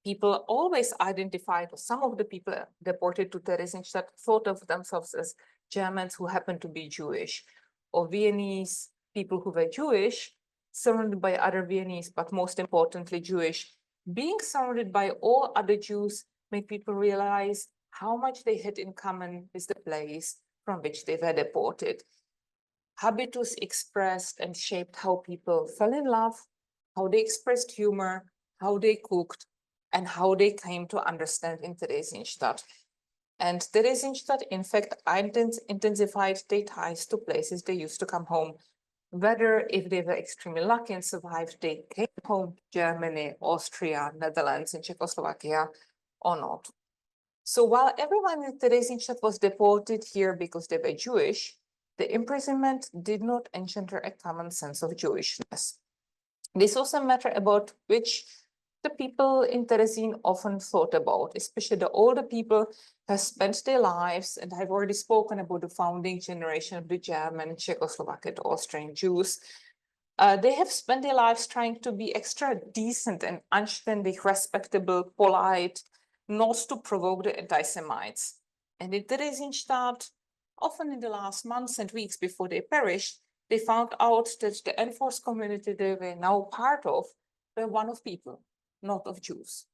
people always identified, or some of the people deported to Theresienstadt thought of themselves as Germans who happened to be Jewish, or Viennese people who were Jewish, surrounded by other Viennese, but most importantly Jewish, being surrounded by all other Jews made people realize how much they had in common with the place from which they were deported. Habitus expressed and shaped how people fell in love, how they expressed humor, how they cooked, and how they came to understand in Theresienstadt. And Theresienstadt, in fact, intensified their ties to places they used to come home. Whether if they were extremely lucky and survived, they came home to Germany, Austria, Netherlands, and Czechoslovakia, or not. So while everyone in Theresienstadt was deported here because they were Jewish, the imprisonment did not engender a common sense of Jewishness. This was a matter about which the people in Terezín often thought about, especially the older people who spent their lives, and I've already spoken about the founding generation of the German, Czechoslovak, and Austrian Jews. They have spent their lives trying to be extra decent and anständig, respectable, polite, not to provoke the anti-Semites. And in Theresienstadt, often in the last months and weeks before they perished, they found out that the enforced community they were now part of were one of people, not of Jews.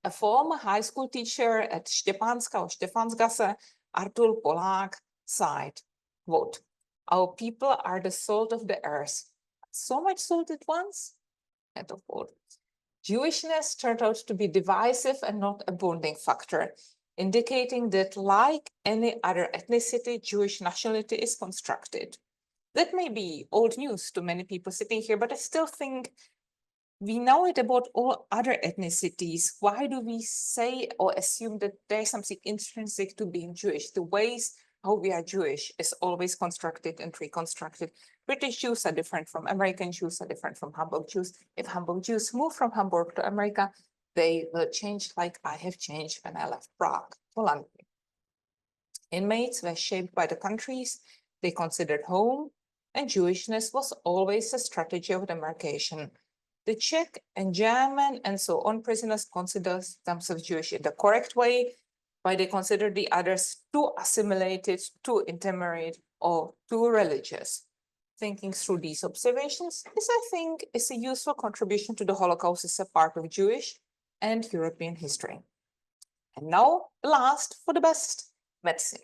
A former high school teacher at Štěpánská or Štěpánsgasse, Artur Polák, sighed, quote, "Our people are the salt of the earth. So much salt at once?" End of quote. Jewishness turned out to be divisive and not a bonding factor, indicating that, like any other ethnicity, Jewish nationality is constructed. That may be old news to many people sitting here, but I still think we know it about all other ethnicities. Why do we say or assume that there's something intrinsic to being Jewish? The ways how we are Jewish is always constructed and reconstructed. British Jews are different from American Jews, are different from Hamburg Jews. If Hamburg Jews move from Hamburg to America, they will change like I have changed when I left Prague to London. Inmates were shaped by the countries they considered home, and Jewishness was always a strategy of demarcation. The Czech and German and so on prisoners considered themselves Jewish in the correct way, but they considered the others too assimilated, too intermarried, or too religious. Thinking through these observations is, I think, is a useful contribution to the Holocaust as a part of Jewish and European history. And now, last for the best, medicine.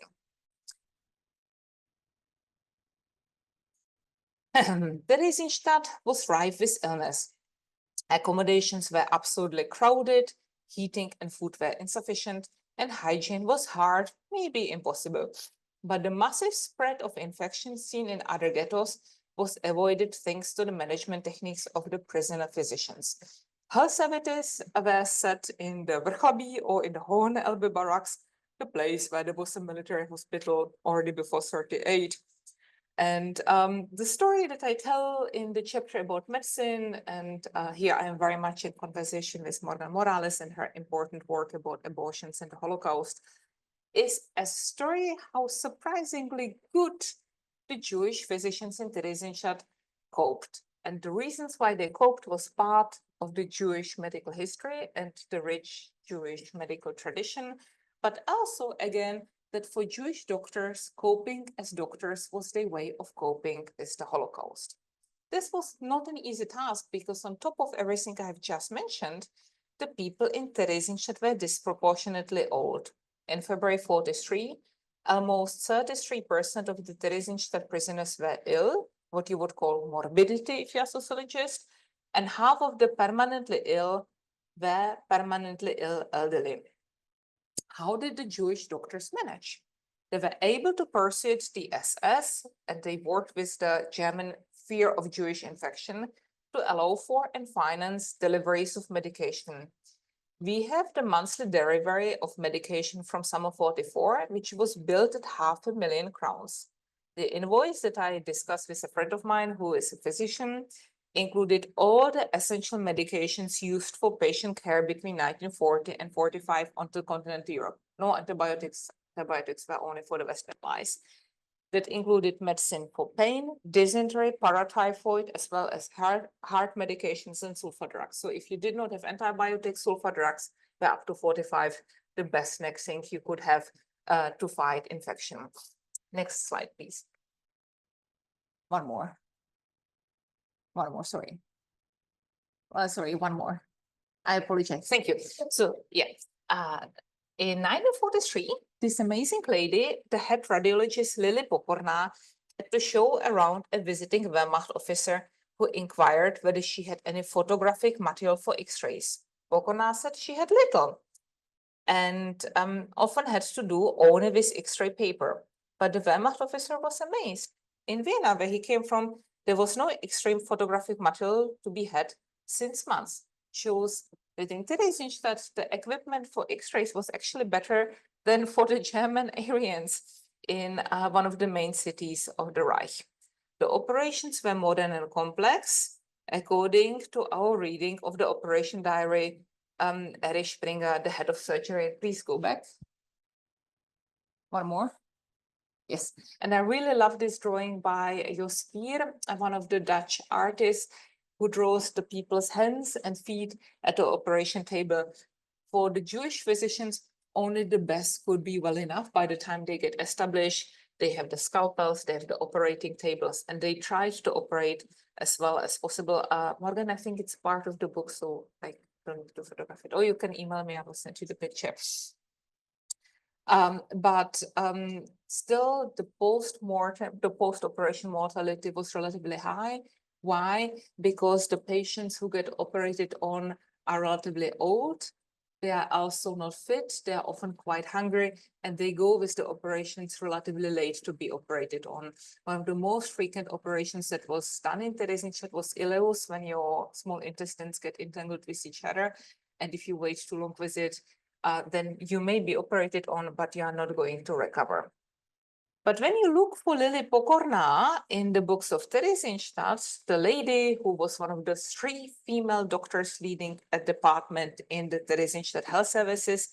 Theresienstadt was rife with illness. Accommodations were absolutely crowded, heating and food were insufficient, and hygiene was hard, maybe impossible. But the massive spread of infections seen in other ghettos was avoided thanks to the management techniques of the prisoner physicians. Health services were set in the Vrchlabí or in the Hohen Elbe barracks, the place where there was a military hospital already before 38. And the story that I tell in the chapter about medicine, and here I am very much in conversation with Morgan Morales and her important work about abortions and the Holocaust, is a story how surprisingly good the Jewish physicians in Theresienstadt coped. And the reasons why they coped was part of the Jewish medical history and the rich Jewish medical tradition, but also, again, that for Jewish doctors, coping as doctors was their way of coping with the Holocaust. This was not an easy task because on top of everything I have just mentioned, the people in Theresienstadt were disproportionately old. In February 43, almost 33% of the Theresienstadt prisoners were ill, what you would call morbidity if you're a sociologist, and half of the permanently ill were permanently ill elderly. How did the Jewish doctors manage? They were able to persuade the SS, and they worked with the German fear of Jewish infection to allow for and finance deliveries of medication. We have the monthly delivery of medication from summer 44, which was built at 500,000 crowns. The invoice that I discussed with a friend of mine who is a physician included all the essential medications used for patient care between 1940 and 45 until continental Europe. No antibiotics, antibiotics were only for the Western Allies. That included medicine for pain, dysentery, paratyphoid, as well as heart medications and sulfa drugs. So if you did not have antibiotics, sulfa drugs were up to 45, the best next thing you could have to fight infection. Next slide, please. One more, sorry. Sorry, one more. I apologize. Thank you. So yeah, in 1943, this amazing lady, the head radiologist Lily Pokorná, had to show around a visiting Wehrmacht officer who inquired whether she had any photographic material for X-rays. Pokorná said she had little and often had to do only with X-ray paper. But the Wehrmacht officer was amazed. In Vienna, where he came from, there was no extreme photographic material to be had since months. Shows that in Theresienstadt, the equipment for X-rays was actually better than for the German Aryans in one of the main cities of the Reich. The operations were modern and complex, according to our reading of the operation diary. Erich Springer, the head of surgery, please go back. One more. Yes, and I really love this drawing by Jos Vier, one of the Dutch artists who draws the people's hands and feet at the operation table. For the Jewish physicians, only the best could be well enough. By the time they get established, they have the scalpels, they have the operating tables, and they try to operate as well as possible. Morgan, I think it's part of the book, so I don't need to photograph it. Or you can email me, I will send you the picture. Still the post-operation mortality was relatively high. Why? Because the patients who get operated on are relatively old. They are also not fit. They are often quite hungry, and they go with the operations relatively late to be operated on. One of the most frequent operations that was done in Theresienstadt was ileus, when your small intestines get entangled with each other. And if you wait too long with it, then you may be operated on, but you are not going to recover. But when you look for Lily Pokorná in the books of Theresienstadt, the lady who was one of the 3 female doctors leading a department in the Theresienstadt health services,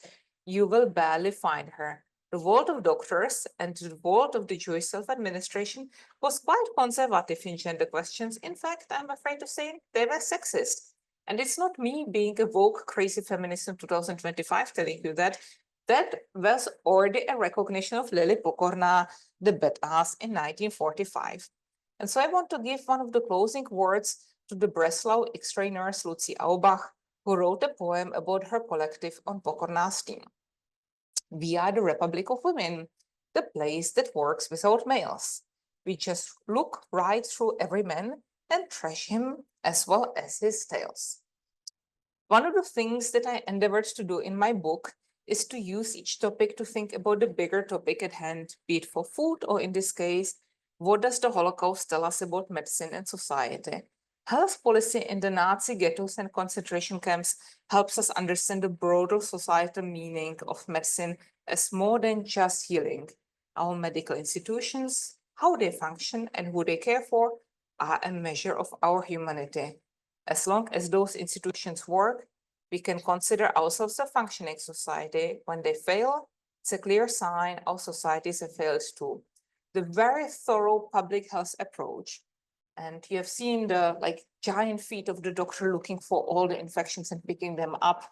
you will barely find her. The world of doctors and the world of the Jewish self-administration was quite conservative in gender questions. In fact, I'm afraid to say they were sexist. And it's not me being a woke, crazy feminist in 2025 telling you that. That was already a recognition of Lily Pokorná, the badass, in 1945. And so I want to give one of the closing words to the Breslau X-ray nurse Lucy Aubach, who wrote a poem about her collective on Pokorná's team. We are the Republic of Women, the place that works without males. We just look right through every man and trash him as well as his tales. One of the things that I endeavored to do in my book is to use each topic to think about the bigger topic at hand, be it for food or in this case, What does the Holocaust tell us about medicine and society? Health policy in the Nazi ghettos and concentration camps helps us understand the broader societal meaning of medicine as more than just healing. Our medical institutions, how they function and who they care for, are a measure of our humanity. As long as those institutions work, we can consider ourselves a functioning society. When they fail, it's a clear sign our societies have failed too. The very thorough public health approach, and you have seen the giant feet of the doctor looking for all the infections and picking them up.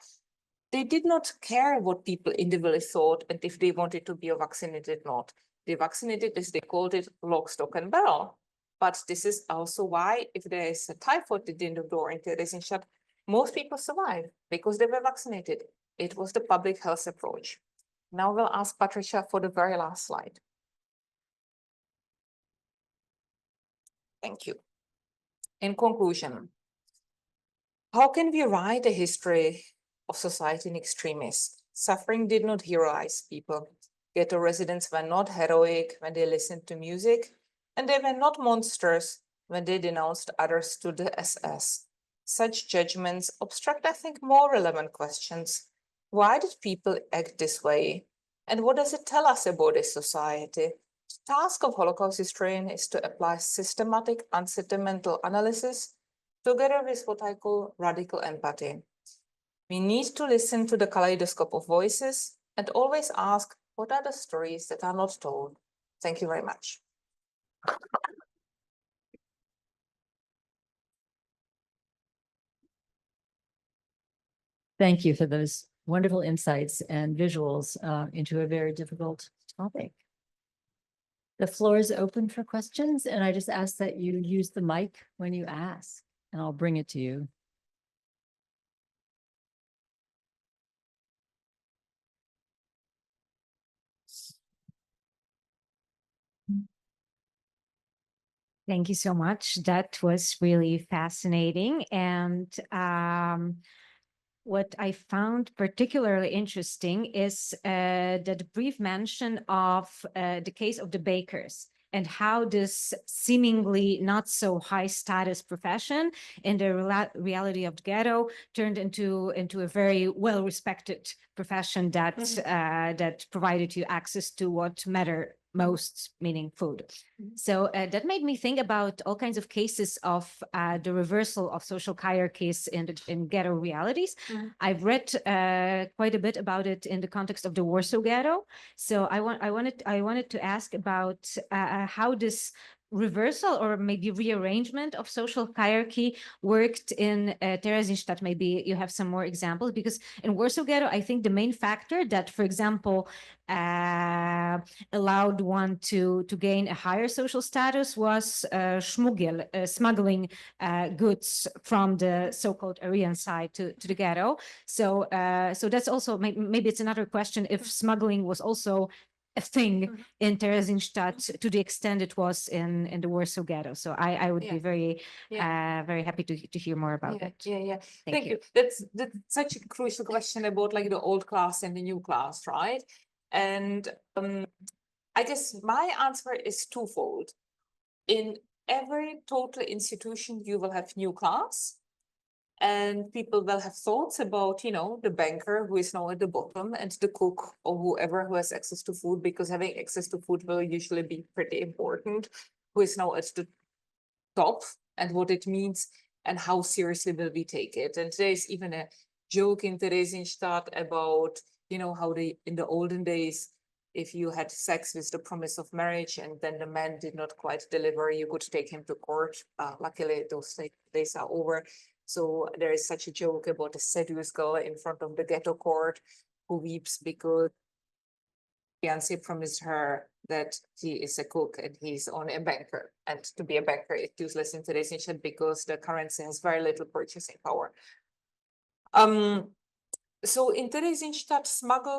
They did not care what people individually thought and if they wanted to be vaccinated or not. They vaccinated, as they called it, lock, stock, and barrel. But this is also why, if there is a typhoid at the end of the door in Theresienstadt, most people survive because they were vaccinated. It was the public health approach. Now we'll ask Patricia for the very last slide. Thank you. In conclusion, how can we write a history of society in extremis? Suffering did not heroize people. Ghetto residents were not heroic when they listened to music, and they were not monsters when they denounced others to the SS. Such judgments obstruct, I think, more relevant questions. Why did people act this way? And what does it tell us about a society? The task of Holocaust historian is to apply systematic, unsentimental analysis together with what I call radical empathy. We need to listen to the kaleidoscope of voices and always ask, what are the stories that are not told? Thank you very much. Thank you for those wonderful insights and visuals into a very difficult topic. The floor is open for questions, and I just ask that you use the mic when you ask, and I'll bring it to you. Thank you so much. That was really fascinating. And what I found particularly interesting is the brief mention of the case of the bakers and how this seemingly not so high status profession in the reality of the ghetto turned into a very well respected profession that that provided you access to what mattered most, meaning food. So that made me think about all kinds of cases of the reversal of social hierarchies in ghetto realities. I've read quite a bit about it in the context of the Warsaw Ghetto. So I wanted to ask about how this reversal or maybe rearrangement of social hierarchy worked in Theresienstadt. Maybe you have some more examples, because in Warsaw Ghetto, I think the main factor that, for example, allowed one to gain a higher social status was smuggling goods from the so-called Aryan side to the ghetto. So so that's also maybe it's another question if smuggling was also a thing in Theresienstadt to the extent it was in the Warsaw Ghetto. So I would be very very happy to hear more about it. Thank you. That's such a crucial question about the old class and the new class, right? And I guess my answer is twofold. In every total institution, you will have new class. And people will have thoughts about, the banker who is now at the bottom and the cook or whoever who has access to food, because having access to food will usually be pretty important, who is now at the top and what it means and how seriously will we take it. And there's even a joke in Theresienstadt about, how in the olden days, if you had sex with the promise of marriage and then the man did not quite deliver, you could take him to court. Luckily, those days are over. So there is such a joke about a seduced girl in front of the ghetto court who weeps because fiancé promised her that he is a cook and he's only a banker. And to be a banker is useless in today's nation because the currency has very little purchasing power. So in Theresienstadt,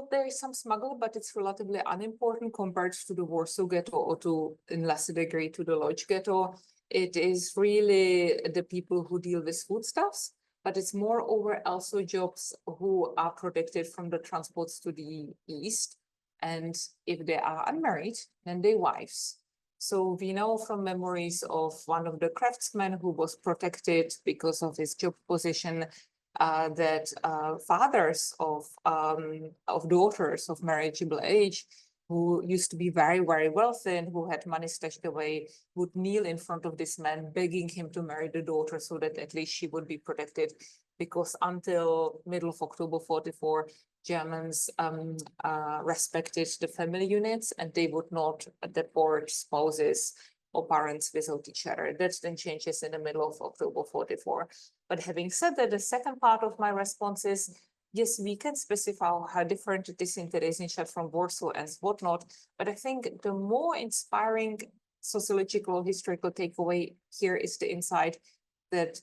there is some smuggle, but it's relatively unimportant compared to the Warsaw Ghetto or to, in lesser degree, to the Lodz Ghetto. It is really the people who deal with foodstuffs, but it's moreover also jobs who are protected from the transports to the east. And if they are unmarried, then they wives. So we know from memories of one of the craftsmen who was protected because of his job position, that fathers of daughters of marriageable age who used to be very, very wealthy and who had money stashed away would kneel in front of this man, begging him to marry the daughter so that at least she would be protected. Because until middle of October 44, Germans respected the family units and they would not deport spouses or parents without each other. That then changes in the middle of October 44. But having said that, the second part of my response is, yes, we can specify how different it is in Theresienstadt from Warsaw and whatnot. But I think the more inspiring sociological, historical takeaway here is the insight that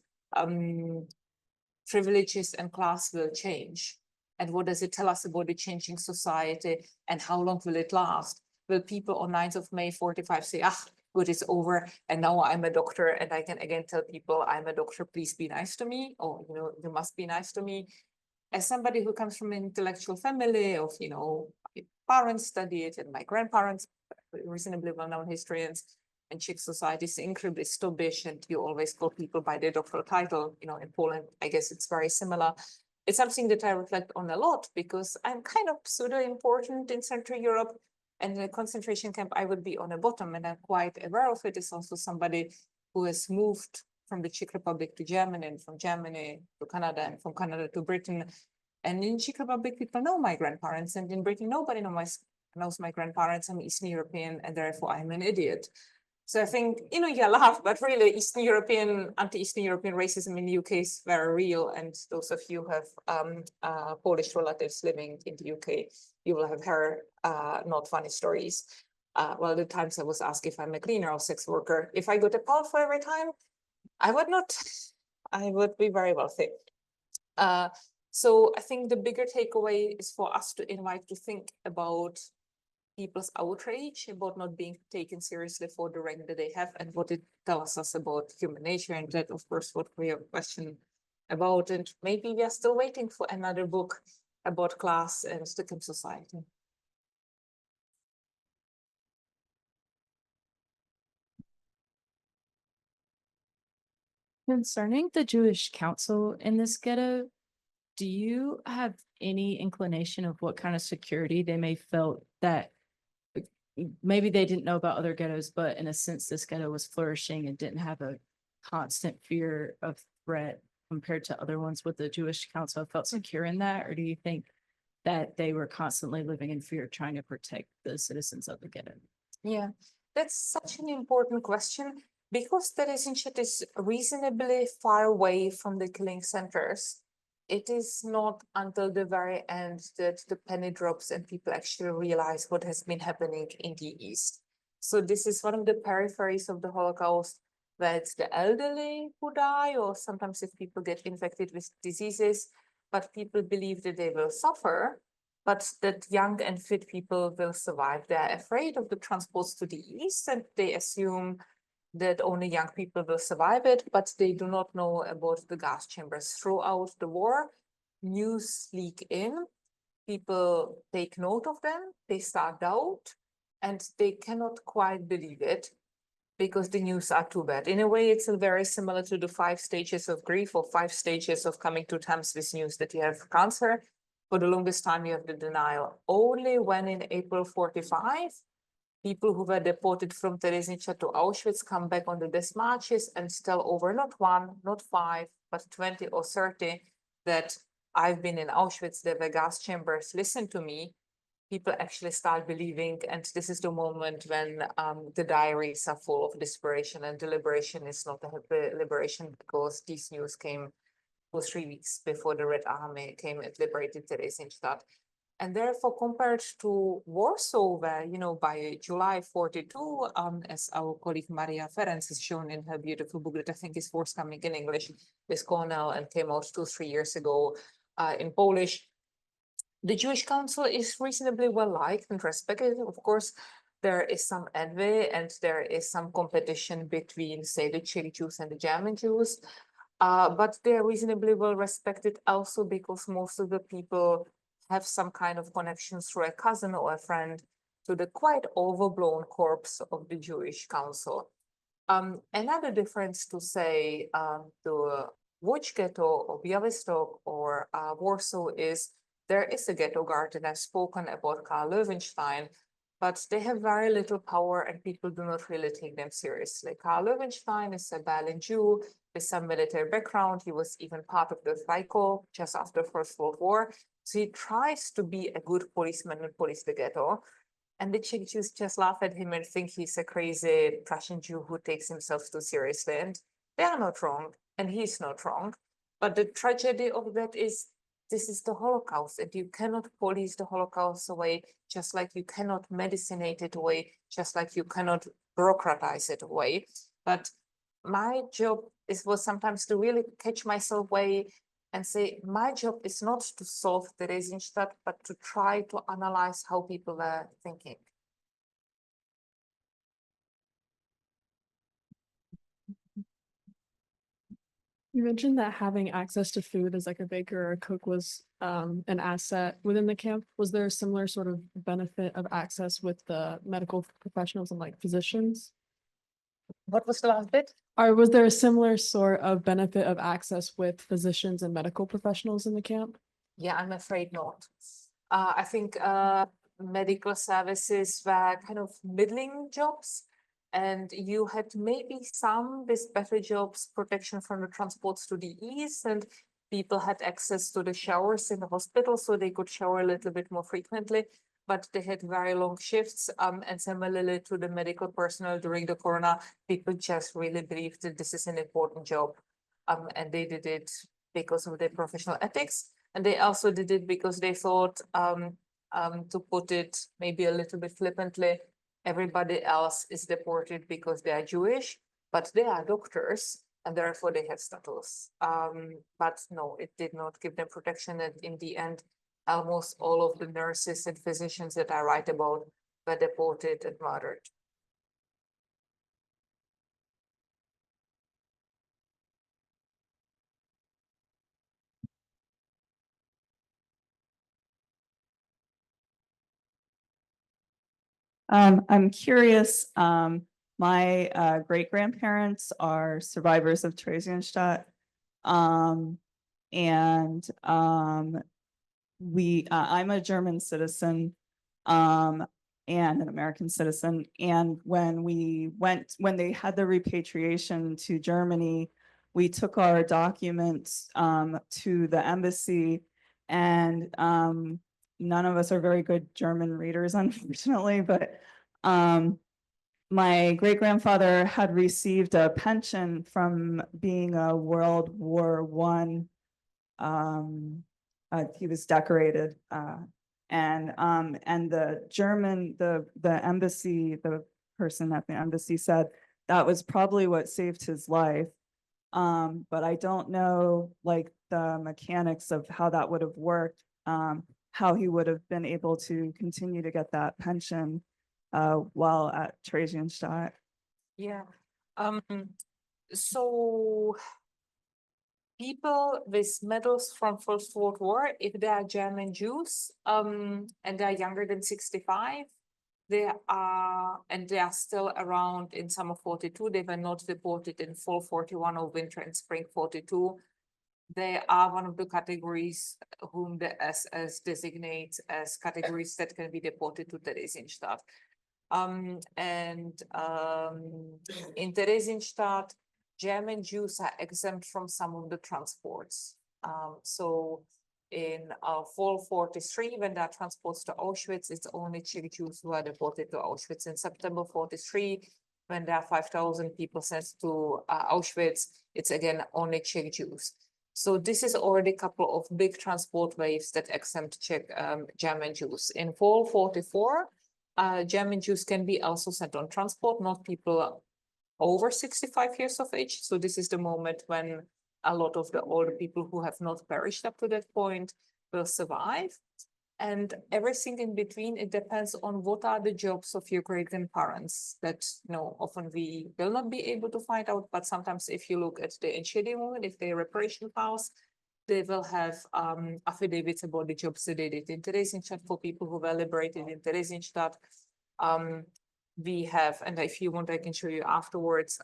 privileges and class will change. And what does it tell us about the changing society and how long will it last? Will people on 9th of May 45 say, ah, good, it's over, and now I'm a doctor and I can again tell people I'm a doctor, please be nice to me, or you must be nice to me. As somebody who comes from an intellectual family of, my parents studied and my grandparents, reasonably well-known historians, and Czech society is incredibly snobbish, and you always call people by their doctoral title. In Poland, I guess it's very similar. It's something that I reflect on a lot because I'm kind of pseudo-important in Central Europe, and in a concentration camp, I would be on the bottom, and I'm quite aware of it. It's also somebody who has moved from the Czech Republic to Germany, and from Germany to Canada, and from Canada to Britain. And in Czech Republic, people know my grandparents, and in Britain, nobody knows my grandparents. I'm Eastern European, and therefore I'm an idiot. So I think, you laugh, but really Eastern European, anti-Eastern European racism in the UK is very real. And those of you who have Polish relatives living in the UK, you will have heard not funny stories. Well, the times I was asked if I'm a cleaner or sex worker, if I got a pound for every time, I would not, I would be very wealthy. So I think the bigger takeaway is for us to invite to think about people's outrage about not being taken seriously for the rank that they have and what it tells us about human nature. And that, of course, what we have question about. And maybe we are still waiting for another book about class and Stockholm society. Concerning the Jewish council in this ghetto, do you have any inclination of what kind of security they may felt that maybe they didn't know about other ghettos, but in a sense, this ghetto was flourishing and didn't have a constant fear of threat compared to other ones? With the Jewish council felt secure in that? Or do you think that they were constantly living in fear, trying to protect the citizens of the ghetto? Yeah, that's such an important question because Theresienstadt is reasonably far away from the killing centers. It is not until the very end that the penny drops and people actually realize what has been happening in the East. So this is one of the peripheries of the Holocaust, where it's the elderly who die, or sometimes if people get infected with diseases, but people believe that they will suffer, but that young and fit people will survive. They're afraid of the transports to the East, and they assume that only young people will survive it, but they do not know about the gas chambers. Throughout the war, news leak in, people take note of them, they start doubt, and they cannot quite believe it because the news are too bad. In a way, it's very similar to the 5 stages of grief or 5 stages of coming to terms with news that you have cancer. For the longest time, you have the denial. Only when in April 45, people who were deported from Terezín to Auschwitz come back on the death marches and tell over not 1, not 5, but 20 or 30 that I've been in Auschwitz, there were gas chambers, listen to me. People actually start believing, and this is the moment when the diaries are full of desperation, and the liberation is not a happy liberation because these news came 2 or 3 weeks before the Red Army came and liberated Theresienstadt. And therefore, compared to Warsaw, where, by July 42, as our colleague Maria Ferenc has shown in her beautiful book that I think is forthcoming in English with Cornell and came out 2 or 3 years ago in Polish, the Jewish Council is reasonably well liked and respected. Of course, there is some envy and there is some competition between, say, the Czech Jews and the German Jews, but they're reasonably well respected also because most of the people have some kind of connection through a cousin or a friend to the quite overblown corpse of the Jewish Council. Another difference to say to Łódź Ghetto or Białystok or Warsaw is there is a ghetto guard, and I've spoken about Karl Löwenstein, but they have very little power and people do not really take them seriously. Karl Löwenstein is a Berlin Jew with some military background. He was even part of the Hájková just after First World War. So he tries to be a good policeman and police the ghetto. And the Czech Jews just laugh at him and think he's a crazy Prussian Jew who takes himself too seriously. And they are not wrong, and he's not wrong. But the tragedy of that is this is the Holocaust, and you cannot police the Holocaust away, just like you cannot medicinate it away, just like you cannot bureaucratize it away. But my job was sometimes to really catch myself away and say, my job is not to solve Theresienstadt, but to try to analyze how people are thinking. You mentioned that having access to food as like a baker or a cook was an asset within the camp. Was there a similar sort of benefit of access with the medical professionals and like physicians? What was the last bit? Or was there a similar sort of benefit of access with physicians and medical professionals in the camp? Yeah, I'm afraid not. I think medical services were kind of middling jobs, and you had maybe some with better jobs, protection from the transports to the east, and people had access to the showers in the hospital, so they could shower a little bit more frequently, but they had very long shifts. And similarly to the medical personnel during the corona, people just really believed that this is an important job. And they did it because of their professional ethics. And they also did it because they thought, to put it maybe a little bit flippantly, everybody else is deported because they are Jewish, but they are doctors and therefore they have status. But no, it did not give them protection. And in the end, almost all of the nurses and physicians that I write about were deported and murdered. I'm curious, my great-grandparents are survivors of Theresienstadt. And I'm a German citizen and an American citizen. And when they had the repatriation to Germany, we took our documents to the embassy, and none of us are very good German readers, unfortunately, but my great-grandfather had received a pension from being a World War I. He was decorated, and the embassy, the person at the embassy said that was probably what saved his life. But I don't know like the mechanics of how that would have worked, how he would have been able to continue to get that pension while at Theresienstadt. Yeah. So people with medals from First World War, if they are German Jews, and they are younger than 65, they are still around in summer 42. They were not deported in fall 41 or winter and spring 42. They are one of the categories whom the SS designates as categories that can be deported to Theresienstadt. In Theresienstadt, German Jews are exempt from some of the transports. So in fall 43, when there are transports to Auschwitz, it's only Czech Jews who are deported to Auschwitz. In September 43, when there are 5,000 people sent to Auschwitz, it's again only Czech Jews. So this is already a couple of big transport waves that exempt German Jews. In fall 44, German Jews can be also sent on transport, not people over 65 years of age. So this is the moment when a lot of the older people who have not perished up to that point will survive. And everything in between, it depends on what are the jobs of your great-grandparents that, often we will not be able to find out. But sometimes if you look at the Entschädigung, if they're reparation files, they will have affidavits about the jobs that they did in Theresienstadt for people who were liberated in Theresienstadt. We have, and if you want, I can show you afterwards,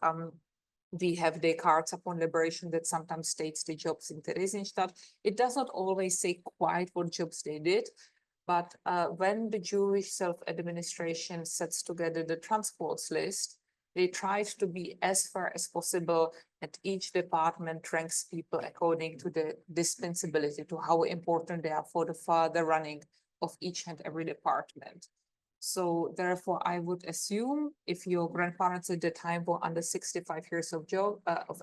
we have the cards upon liberation that sometimes states the jobs in Theresienstadt. It does not always say quite what jobs they did, but when the Jewish self-administration sets together the transports list, they tried to be as fair as possible, and each department ranks people according to the dispensability, to how important they are for the further running of each and every department. So therefore, I would assume if your grandparents at the time were under 65 years of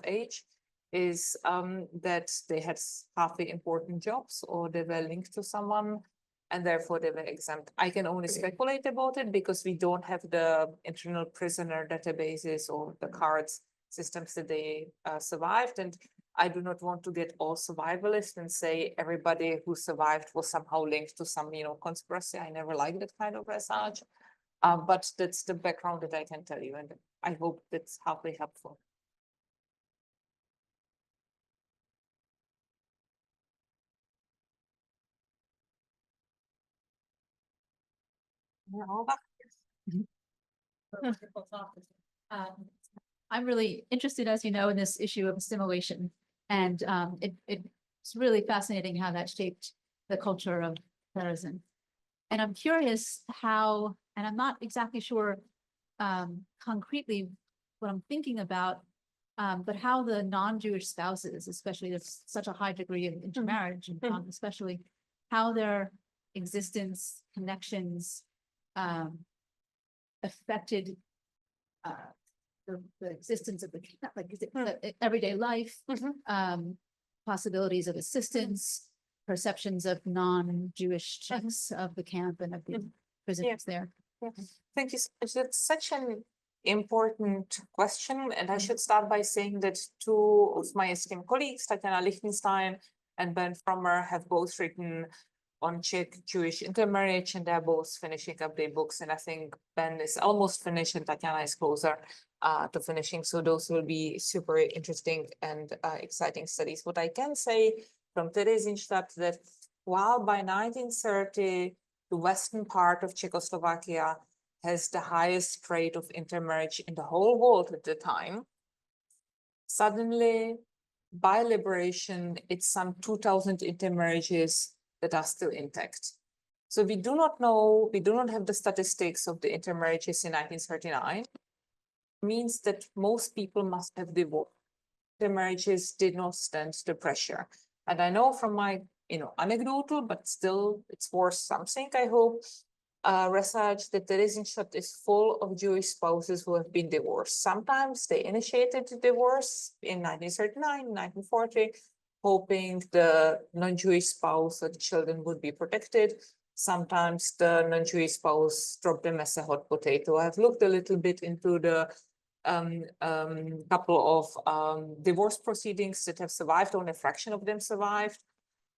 age, is that they had halfway important jobs or they were linked to someone and therefore they were exempt. I can only speculate about it because we don't have the internal prisoner databases or the cards systems that they survived. And I do not want to get all survivalists and say everybody who survived was somehow linked to some, conspiracy. I never liked that kind of research, but that's the background that I can tell you, and I hope that's halfway helpful. I'm really interested, as you know, in this issue of assimilation. And it's really fascinating how that shaped the culture of Terezín. And I'm curious how, and I'm not exactly sure concretely what I'm thinking about, but how the non-Jewish spouses, especially there's such a high degree of intermarriage, especially how their existence, connections affected the existence of the camp, like is it the everyday life, possibilities of assistance, perceptions of non-Jewish Czechs of the camp and of the prisoners there. Thank you so much. That's such an important question. And I should start by saying that two of my esteemed colleagues, Tatiana Lichtenstein and Ben Frommer, have both written on Czech Jewish intermarriage, and they're both finishing up their books. And I think Ben is almost finished and Tatiana is closer to finishing. So those will be super interesting and exciting studies. What I can say from Theresienstadt that while by 1930, the western part of Czechoslovakia has the highest rate of intermarriage in the whole world at the time, suddenly by liberation, it's some 2,000 intermarriages that are still intact. So we do not know, we do not have the statistics of the intermarriages in 1939. It means that most people must have divorced. Intermarriages did not stand the pressure. And I know from my, anecdotal, but still it's worth something, I hope, research that Theresienstadt is full of Jewish spouses who have been divorced. Sometimes they initiated the divorce in 1939, 1940, hoping the non-Jewish spouse or the children would be protected. Sometimes the non-Jewish spouse dropped them as a hot potato. I've looked a little bit into the couple of divorce proceedings that have survived, only a fraction of them survived.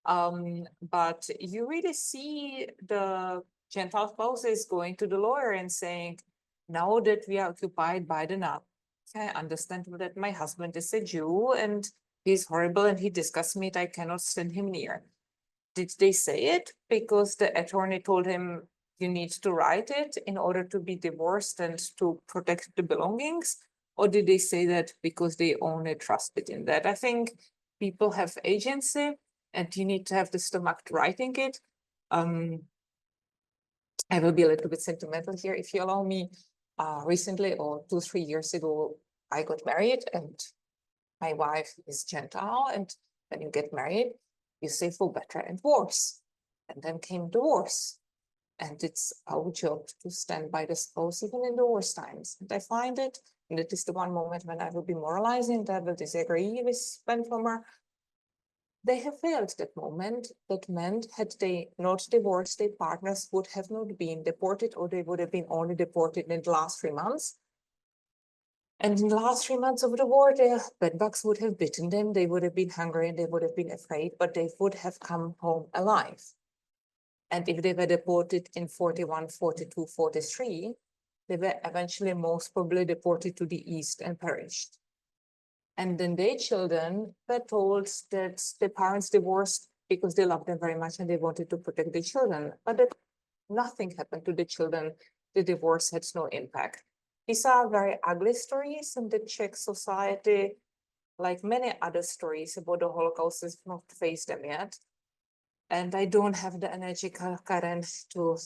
But you really see the Gentile spouses going to the lawyer and saying, now that we are occupied by the Nazis, I understand that my husband is a Jew and he's horrible and he disgusts me, I cannot stand him near. Did they say it because the attorney told him you need to write it in order to be divorced and to protect the belongings? Or did they say that because they only trusted in that? I think people have agency and you need to have the stomach to writing it. I will be a little bit sentimental here, if you allow me. Recently, or 2-3 years ago, I got married and my wife is Gentile. And when you get married, you say for better and worse. And then came divorce. And it's our job to stand by the spouse even in the worst times. And I find it, and it is the one moment when I will be moralizing, that I will disagree with Ben Frommer. They have failed that moment. That meant had they not divorced, their partners would have not been deported, or they would have been only deported in the last 3 months. And in the last 3 months of the war, their bedbugs would have bitten them. They would have been hungry and they would have been afraid, but they would have come home alive. And if they were deported in 41, 42, 43, they were eventually most probably deported to the east and perished. And then their children were told that their parents divorced because they loved them very much and they wanted to protect the children. But that nothing happened to the children. the divorce had no impact. These are very ugly stories in the Czech society. Like many other stories about the Holocaust, has not faced them yet. And I don't have the energy current to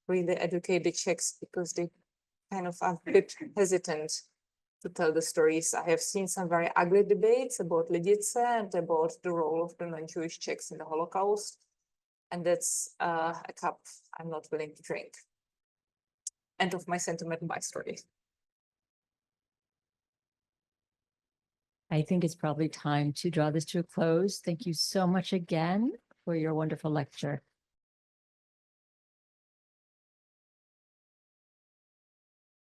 really educate the Czechs because they kind of are a bit hesitant to tell the stories. I have seen some very ugly debates about Lidice and about the role of the non-Jewish Czechs in the Holocaust. And that's a cup I'm not willing to drink. End of my sentiment, my story. I think it's probably time to draw this to a close. Thank you so much again for your wonderful lecture.